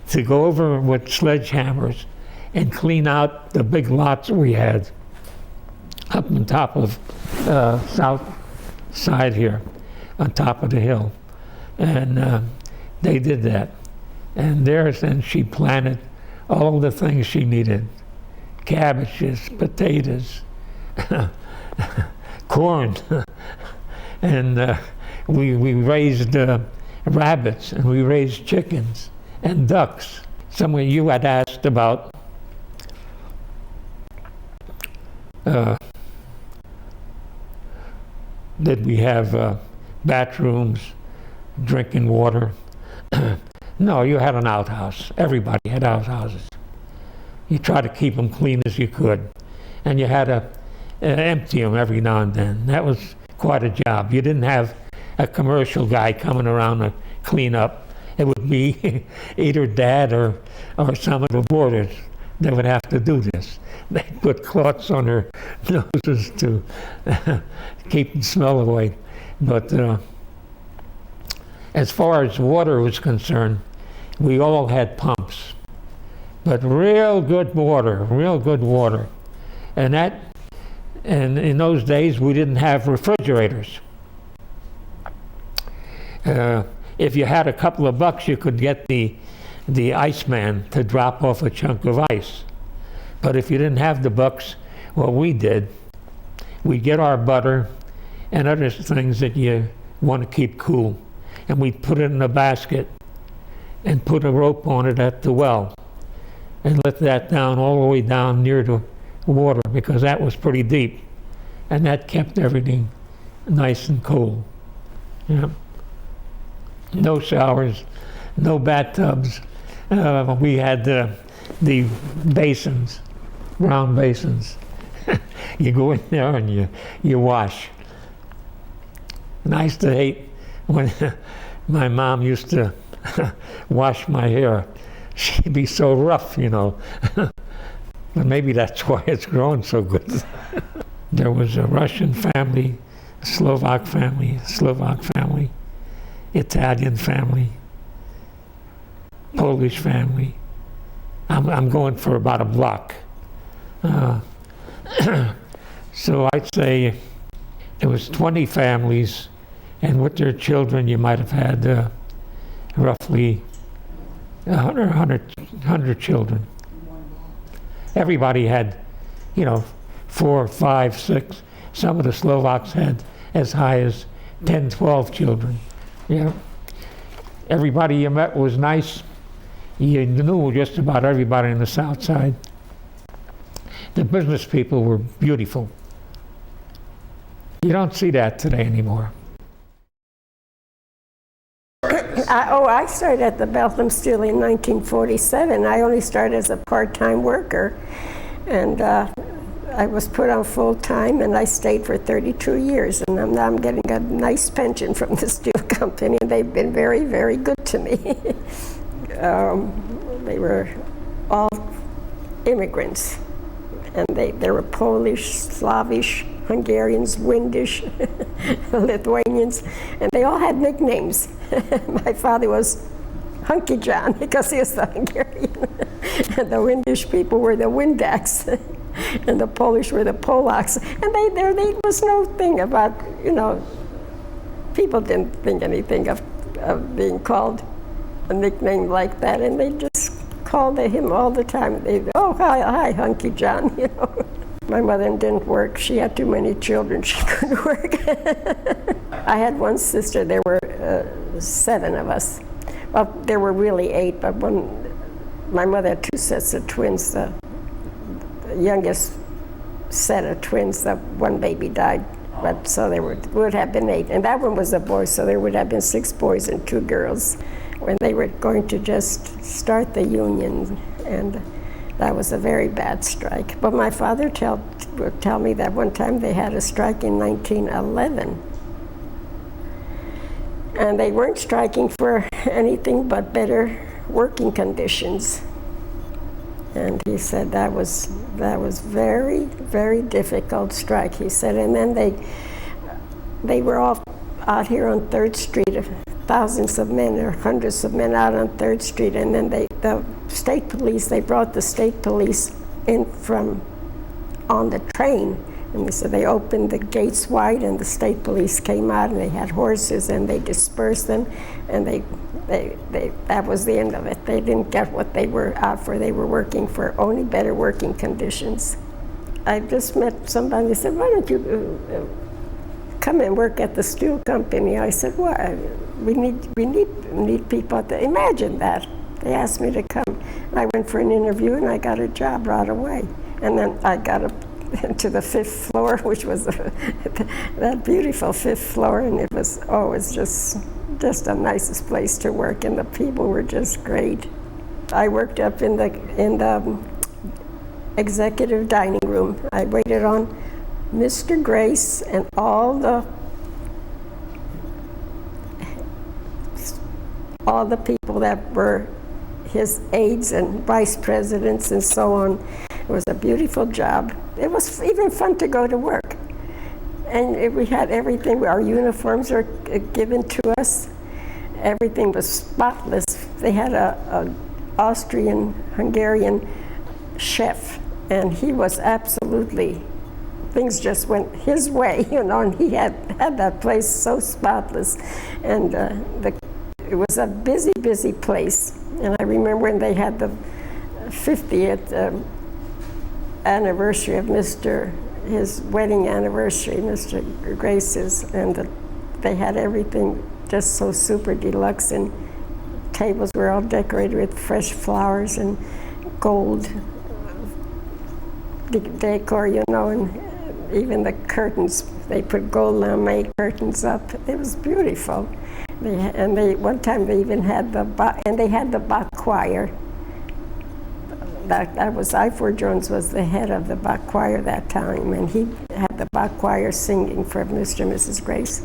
to go over with sledgehammers and clean out the big lots we had up on top of south side here, on top of the hill. And they did that. And then she planted all the things she needed. Cabbages, potatoes, corn. And we raised rabbits, and we raised chickens and ducks. Some of you had asked about did we have bathrooms, drinking water? No, you had an outhouse. Everybody had outhouses. You tried to keep them clean as you could. And you had to empty them every now and then. That was quite a job. You didn't have a commercial guy coming around to clean up. It would be either Dad or some of the boarders that would have to do this. They put cloths on their noses to keep the smell away. But as far as water was concerned, we all had pumps. But real good water. And in those days, we didn't have refrigerators. If you had a couple of bucks, you could get the Iceman to drop off a chunk of ice. But if you didn't have the bucks, what we did, we'd get our butter and other things that you want to keep cool, and we'd put it in a basket and put a rope on it at the well and let that down all the way down near the water, because that was pretty deep, and that kept everything nice and cool. Yeah. No showers, no bathtubs. We had the basins, round basins. You go in there and you wash. And I used to hate when my mom used to wash my hair. She'd be so rough, you know. But maybe that's why it's growing so good. There was a Russian family, a Slovak family, Italian family, Polish family. I'm going for about a block. So I'd say there was 20 families, and with their children you might have had roughly 100 children. Everybody had, 4, 5, 6. Some of the Slovaks had as high as 10, 12 children. Yeah. Everybody you met was nice. You knew just about everybody in the South Side. The business people were beautiful. You don't see that today anymore. I started at the Bethlehem Steel in 1947. I only started as a part-time worker, and I was put on full-time, and I stayed for 32 years, and now I'm getting a nice pension from the steel company, and they've been very, very good to me. They were all immigrants, and they were Polish, Slavish, Hungarians, Windish, Lithuanians, and they all had nicknames. My father was Hunky John because he was the Hungarian, and the Windish people were the Windaks, and the Polish were the Polacks, and there was no thing about, people didn't think anything of being called a nickname like that, and they just called him all the time. Oh, hi, Hunky John, My mother didn't work. She had too many children. She couldn't work. I had one sister. There were 7 of us. Well, there were really 8, but my mother had 2 sets of twins. The youngest set of twins, the one baby died, but so there would have been 8. And that one was a boy, so there would have been 6 boys and 2 girls when they were going to just start the union. And That was a very bad strike. But my father would tell me that one time they had a strike in 1911. And they weren't striking for anything but better working conditions. And he said that was very, very difficult strike. He said, and then they were all out here on 3rd Street, thousands of men or hundreds of men out on 3rd Street, and then the state police, they brought the state police in from on the train, and so they opened the gates wide, and the state police came out, and they had horses, and they dispersed them, and that was the end of it. They didn't get what they were out for. They were working for only better working conditions. I just met somebody who said, why don't you come and work at the steel company? I said, well, we need people out there. Imagine that. They asked me to come. I went for an interview and I got a job right away. And then I got up to the 5th floor, which was that beautiful 5th floor, and it was just the nicest place to work, and the people were just great. I worked up in the executive dining room. I waited on Mr. Grace and all the people that were his aides and vice presidents and so on. It was a beautiful job. It was even fun to go to work. And we had everything. Our uniforms were given to us. Everything was spotless. They had a Austrian-Hungarian chef, and he was absolutely, things just went his way, and he had that place so spotless. And it was a busy, busy place. And I remember when they had the 50th anniversary of his wedding anniversary, Mr. Grace's, and they had everything just so super deluxe, and tables were all decorated with fresh flowers and gold decor, and even the curtains, they put gold lame curtains up. It was beautiful. One time they even had the Bach choir. That was Ifor Jones was the head of the Bach choir that time, and he had the Bach choir singing for Mr. and Mrs. Grace.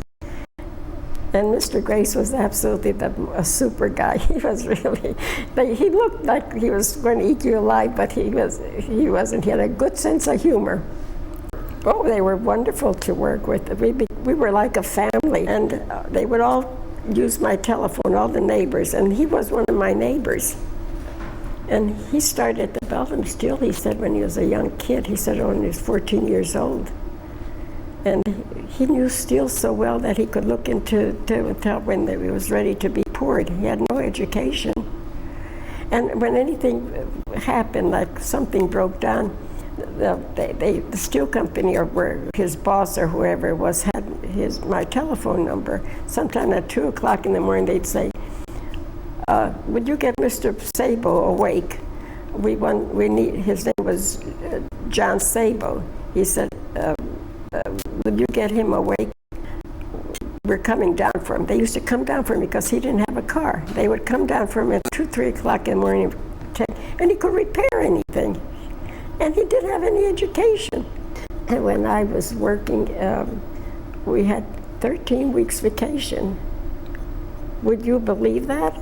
And Mr. Grace was absolutely a super guy. He was really, he looked like he was going to eat you alive, but he wasn't. He had a good sense of humor. Oh, they were wonderful to work with. We were like a family, and they would all use my telephone, all the neighbors, and he was one of my neighbors. And he started at the Bethlehem Steel, he said, when he was a young kid. He said when he was 14 years old. And he knew steel so well that he could look into and tell when it was ready to be poured. He had no education. And when anything happened, like something broke down, the steel company, or where his boss or whoever it was, had my telephone number. Sometime at 2 o'clock in the morning, they'd say, would you get Mr. Sabo awake? We need, his name was John Sabo. He said, would you get him awake? We're coming down for him. They used to come down for him because he didn't have a car. They would come down for him at 2, 3 o'clock in the morning, and he could repair anything. And he didn't have any education. And when I was working, we had 13 weeks vacation. Would you believe that?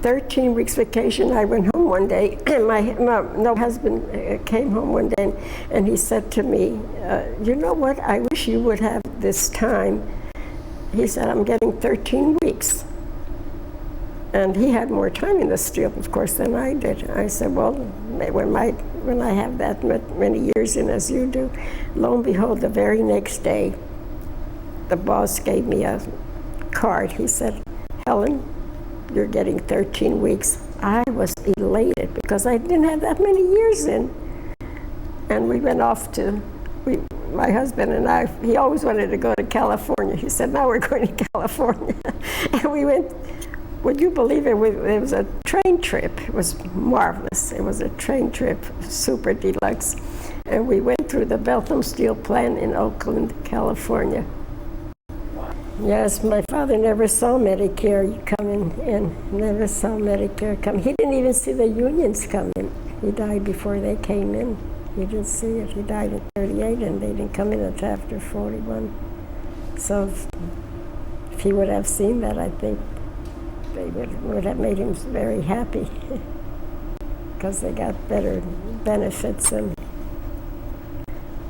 13 weeks vacation. I went home one day, and my husband came home one day, and he said to me, you know what, I wish you would have this time. He said, I'm getting 13 weeks. And he had more time in the steel, of course, than I did. I said, well, when I have that many years in as you do, lo and behold, the very next day, the boss gave me a card. He said, Helen, you're getting 13 weeks. I was elated because I didn't have that many years in. And we went off my husband and I, he always wanted to go to California. He said, now we're going to California. And we went, would you believe it? It was a train trip. It was marvelous. It was a train trip, super deluxe. And we went through the Bethlehem Steel plant in Oakland, California. Yes, my father never saw Medicare coming in, never saw Medicare coming. He didn't even see the unions coming. He died before they came in. You didn't see it. He died in 38 and they didn't come in until after 41. So if he would have seen that, I think they would have made him very happy because they got better benefits and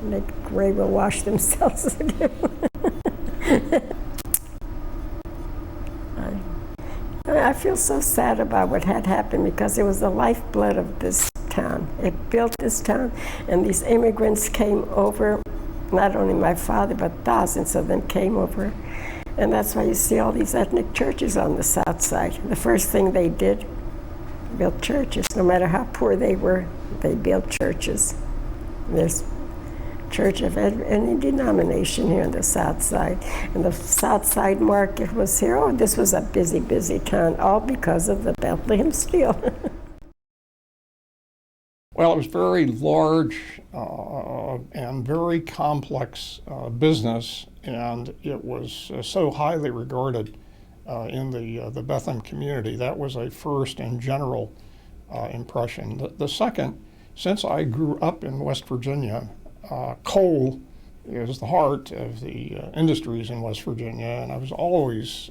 they were able to wash themselves. I feel so sad about what had happened because it was the lifeblood of this town. It built this town, and these immigrants came over. Not only my father, but thousands of them came over. And that's why you see all these ethnic churches on the south side. The first thing they did, built churches. No matter how poor they were, they built churches. There's church of any denomination here on the south side. And the south side market was here. Oh, this was a busy, busy town, all because of the Bethlehem steel. Well, it was very large and very complex business, and it was so highly regarded in the Bethlehem community. That was a first and general impression. The second, since I grew up in West Virginia, coal is the heart of the industries in West Virginia, and I was always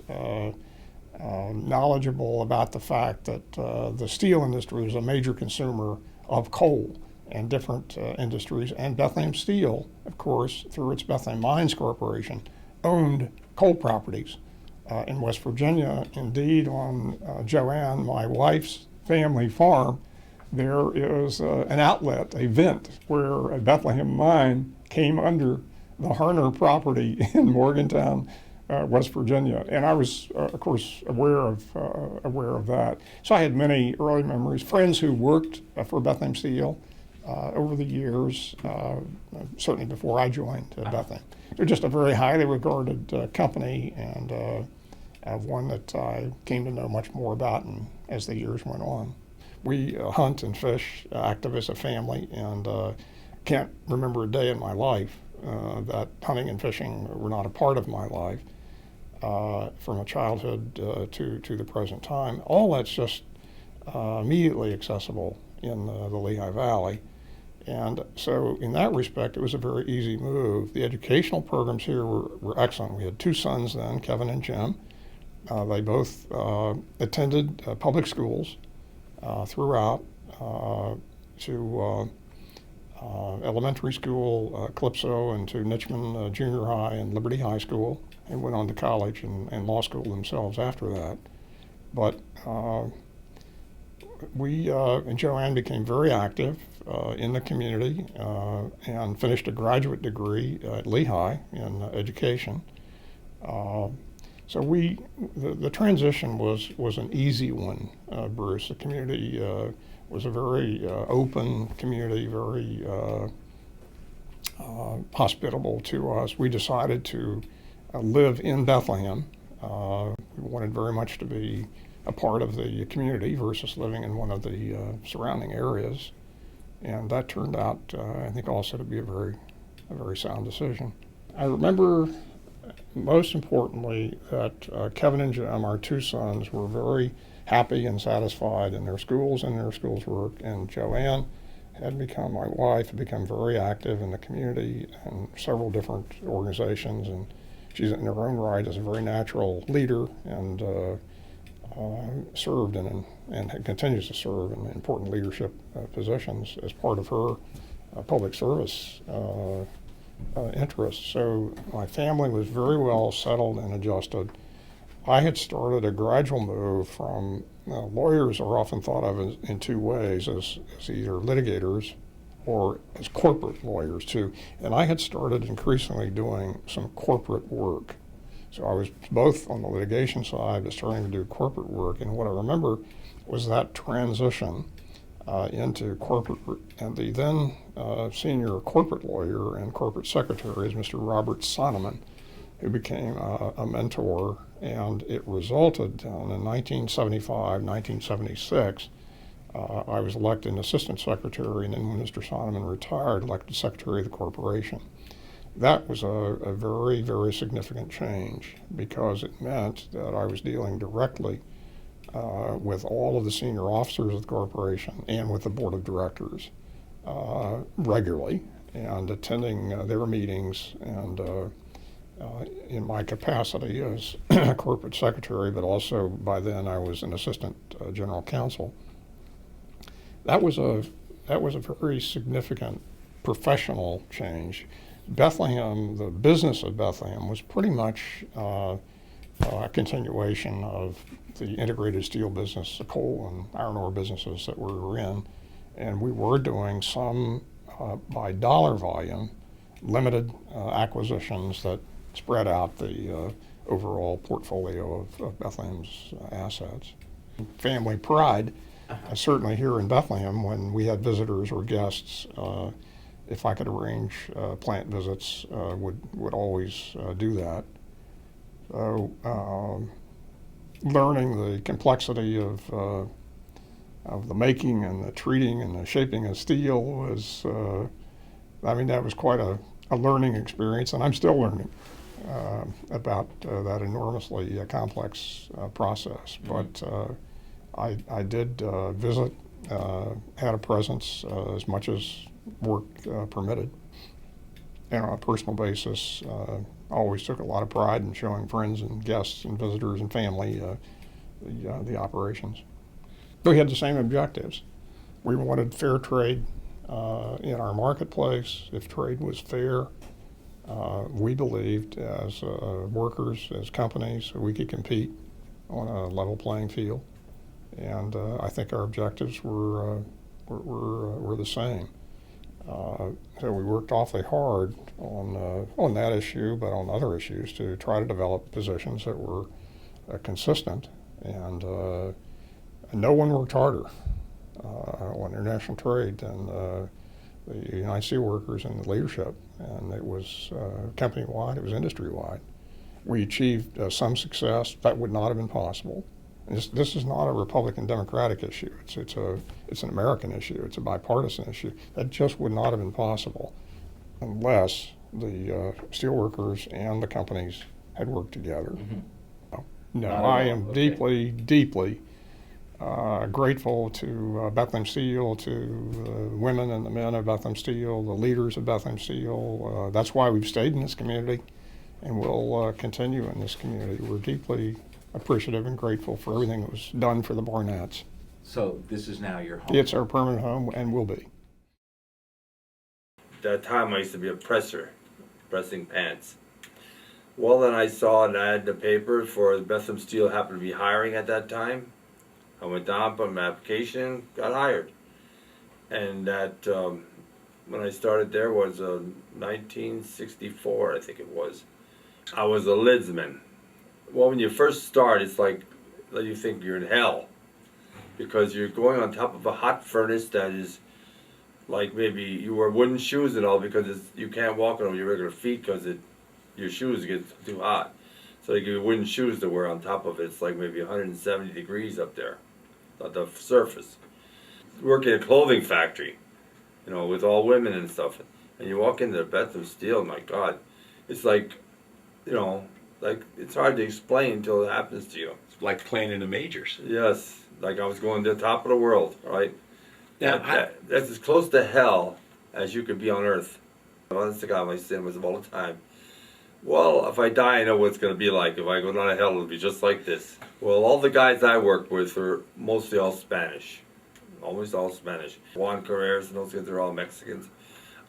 knowledgeable about the fact that the steel industry was a major consumer of coal and different industries, and Bethlehem Steel, of course, through its Bethlehem Mines Corporation, owned coal properties in West Virginia. Indeed, on Joanne, my wife's family farm, there is an outlet, a vent, where a Bethlehem mine came under the Harner property in Morgantown, West Virginia, and I was, of course, aware of that. So I had many early memories. Friends who worked for Bethlehem Steel over the years, certainly before I joined Bethlehem. They're just a very highly regarded company, and one that I came to know much more about as the years went on. We hunt and fish active as a family, and can't remember a day in my life that hunting and fishing were not a part of my life. From a childhood to the present time. All that's just immediately accessible in the Lehigh Valley. And so in that respect, it was a very easy move. The educational programs here were excellent. We had two sons then, Kevin and Jim. They both attended public schools throughout to elementary school, Calypso, and to Nichman Junior High and Liberty High School, and went on to college and law school themselves after that. But we and Joanne became very active in the community and finished a graduate degree at Lehigh in education. So the transition was an easy one, Bruce. The community was a very open community, very hospitable to us. We decided to live in Bethlehem. We wanted very much to be a part of the community versus living in one of the surrounding areas. And that turned out, I think, also to be a very sound decision. I remember, most importantly, that Kevin and Jim, our two sons, were very happy and satisfied in their schools and their schools' work. And Joanne had become, my wife, had become very active in the community and several different organizations. And she's in her own right as a very natural leader and served and continues to serve in important leadership positions as part of her public service interests. So my family was very well settled and adjusted. I had started a gradual move from, lawyers are often thought of in two ways, as either litigators or as corporate lawyers too. And I had started increasingly doing some corporate work. So I was both on the litigation side, but starting to do corporate work. And what I remember was that transition into corporate, and the then senior corporate lawyer and corporate secretary is Mr. Robert Sonneman, who became a mentor, and it resulted in 1975, 1976, I was elected an assistant secretary, and then when Mr. Sonneman retired, elected secretary of the corporation. That was a very, very significant change because it meant that I was dealing directly with all of the senior officers of the corporation and with the board of directors regularly, and attending their meetings, and in my capacity as corporate secretary, but also by then I was an assistant general counsel. That was a very significant professional change. Bethlehem, the business of Bethlehem, was pretty much a continuation of the integrated steel business, the coal and iron ore businesses that we were in, and we were doing some by dollar volume, limited acquisitions that spread out the overall portfolio of Bethlehem's assets. Family pride, certainly here in Bethlehem, when we had visitors or guests, if I could arrange plant visits, would always do that. So, learning the complexity of the making and the treating and the shaping of steel was, I mean, that was quite a learning experience, and I'm still learning about that enormously complex process. But I did visit, had a presence as much as work permitted. And on a personal basis, always took a lot of pride in showing friends and guests and visitors and family the operations. We had the same objectives. We wanted fair trade in our marketplace. If trade was fair, we believed as workers, as companies, we could compete on a level playing field. And I think our objectives were the same. So we worked awfully hard on that issue, but on other issues to try to develop positions that were consistent. And no one worked harder on international trade than the United Steelworkers and the leadership. And it was company-wide, it was industry-wide. We achieved some success. That would not have been possible. This is not a Republican-Democratic issue. It's an American issue. It's a bipartisan issue. That just would not have been possible unless the steelworkers and the companies had worked together. Mm-hmm. No, I am deeply, deeply grateful to Bethlehem Steel, to the women and the men of Bethlehem Steel, the leaders of Bethlehem Steel. That's why we've stayed in this community, and we'll continue in this community. We're deeply appreciative and grateful for everything that was done for the Barnetts. So this is now your home? It's our permanent home and will be. At that time I used to be a presser, pressing pants. Well, then I saw an ad in the paper for Bethlehem Steel happened to be hiring at that time. I went down, put my application, got hired. And that, when I started there was 1964, I think it was. I was a lidsman. Well, when you first start, it's like you think you're in hell, because you're going on top of a hot furnace that is like, maybe you wear wooden shoes and all, because you can't walk on your regular feet because your shoes get too hot. So they give you wooden shoes to wear on top of it. It's like maybe 170 degrees up there on the surface. Work in a clothing factory, you know, with all women and stuff. And you walk into Bethlehem Steel, my God, it's like, you know, like, it's hard to explain until it happens to you. It's like playing in the majors. Yes, like I was going to the top of the world, right? Yeah, that's as close to hell as you could be on earth. Honest to God, my sin was all the time. Well, if I die, I know what it's going to be like. If I go down to hell, it'll be just like this. Well, all the guys I worked with were mostly all Spanish. Almost all Spanish. Juan Carreras and those guys, they're all Mexicans.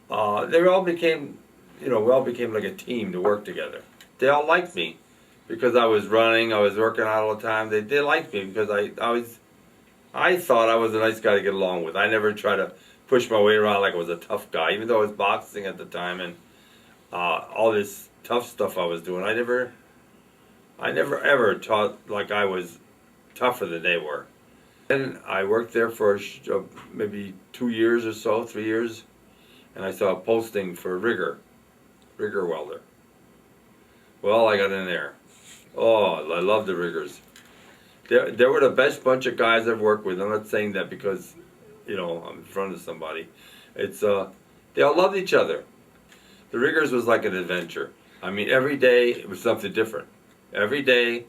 They all became, you know, we all became like a team to work together. They all liked me because I was running, I was working out all the time. They liked me because I thought I was a nice guy to get along with. I never tried to push my way around like I was a tough guy, even though I was boxing at the time and all this tough stuff I was doing. I never ever taught like I was tougher than they were. And I worked there for maybe 2 years or so, 3 years, and I saw a posting for rigger welder. Well, I got in there. Oh, I love the riggers. They were the best bunch of guys I've worked with. I'm not saying that because, you know, I'm in front of somebody. It's they all loved each other. The riggers was like an adventure. I mean, every day it was something different. Every day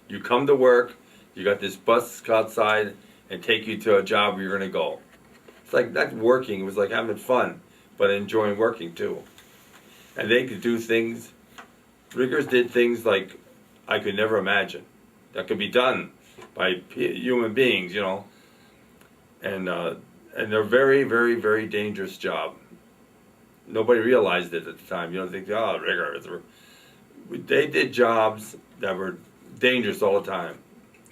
you come to work, You got this bus outside and take you to a job where you're going to go. It's like not working. It was like having fun, but enjoying working too. And they could do things. Riggers did things like I could never imagine that could be done by human beings, you know. And they're very, very, very dangerous job. Nobody realized it at the time. You don't think, oh, riggers. They did jobs that were dangerous all the time.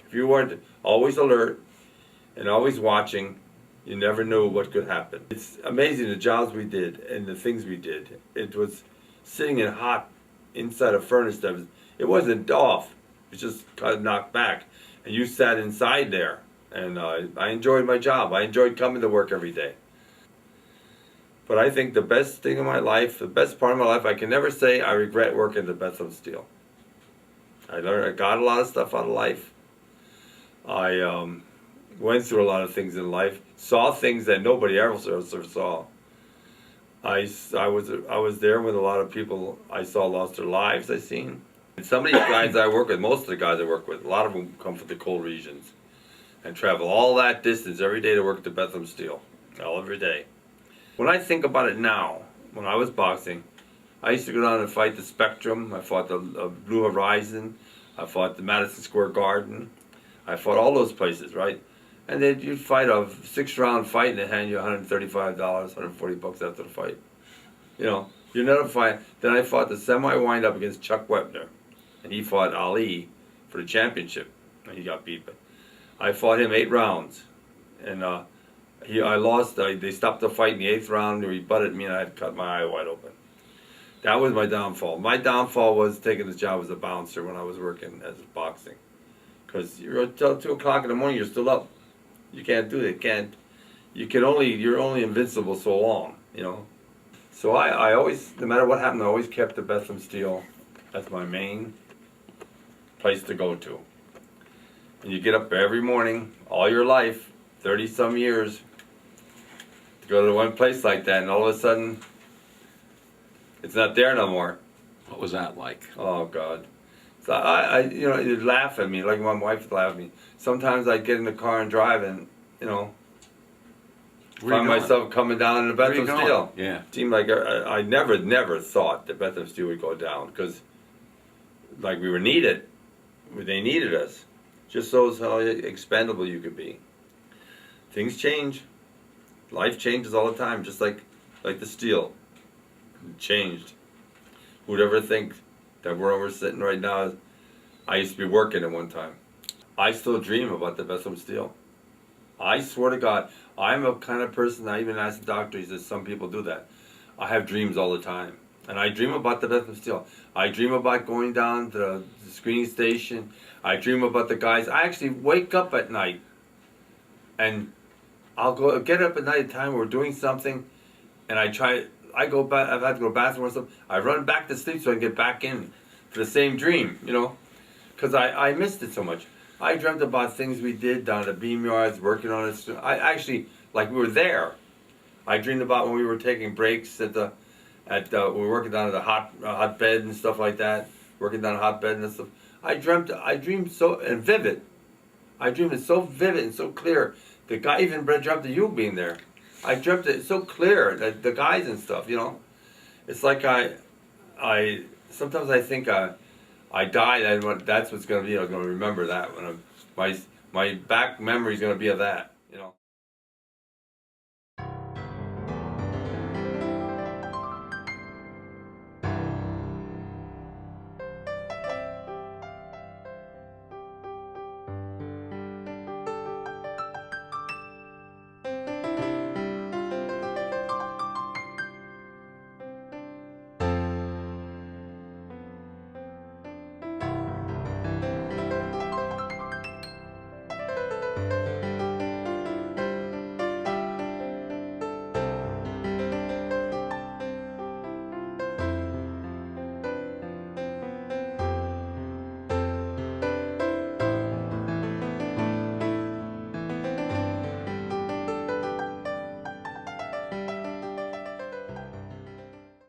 If you weren't always alert and always watching, you never knew what could happen. It's amazing the jobs we did and the things we did. It was sitting in hot inside a furnace that was, it wasn't off. It was just kind of knocked back. And you sat inside there. And I enjoyed my job. I enjoyed coming to work every day. But I think the best thing in my life, the best part of my life, I can never say I regret working at Bethlehem Steel. I got a lot of stuff out of life. I went through a lot of things in life, saw things that nobody else ever saw. I was there with a lot of people I saw lost their lives. I seen. And some of these guys I work with, most of the guys I work with, a lot of them come from the coal regions and travel all that distance every day to work at the Bethlehem Steel, all every day. When I think about it now, when I was boxing, I used to go down and fight the Spectrum. I fought the Blue Horizon. I fought the Madison Square Garden. I fought all those places, right? And then you'd fight a 6-round fight and they hand you $135, $140 after the fight. You know, you never fight. Then I fought the semi-wind-up against Chuck Wepner, and he fought Ali for the championship, and he got beat. But I fought him 8 rounds, and I lost. They stopped the fight in the 8th round. He butted me, and I had to cut my eye wide open. That was my downfall. My downfall was taking this job as a bouncer when I was working as boxing, because you're until 2 o'clock in the morning. You're still up. You can't do it. You're only invincible so long, you know. So I always, no matter what happened, I always kept the Bethlehem Steel as my main place to go to. And you get up every morning, all your life, 30-some years, to go to one place like that, and all of a sudden, it's not there no more. What was that like? Oh, God. So you know, you'd laugh at me, like my wife would laugh at me. Sometimes I'd get in the car and drive and, you know, find myself coming down in the Bethlehem Steel. Yeah. Seemed like I never thought that Bethlehem Steel would go down, because, like, we were needed. They needed us. Just shows how expendable you could be. Things change. Life changes all the time, just like the steel. It changed. Who'd ever think that where we're sitting right now, I used to be working at one time. I still dream about the Bethlehem Steel. I swear to God, I'm a kind of person, I even asked the doctor, he says some people do that. I have dreams all the time. And I dream about the Bethlehem Steel. I dream about going down to the screening station. I dream about the guys. I actually wake up at night and I'll get up at night at a time we're doing something, and I go back, I've had to go to the bathroom or something. I run back to sleep so I can get back in for the same dream, you know, because I missed it so much. I dreamt about things we did down at the beam yards, working on it. I actually, like, we were there. I dreamed about when we were taking breaks we were working down at the hot bed and stuff like that, working down a hot bed and stuff. I dreamed so, and vivid. I dreamed it so vivid and so clear. The guy even dreamt of you being there. I dreamt it so clear, that the guys and stuff, you know. It's like sometimes I think I died, and that's what's going to be. I'm going to remember that when my back memory is going to be of that, you know.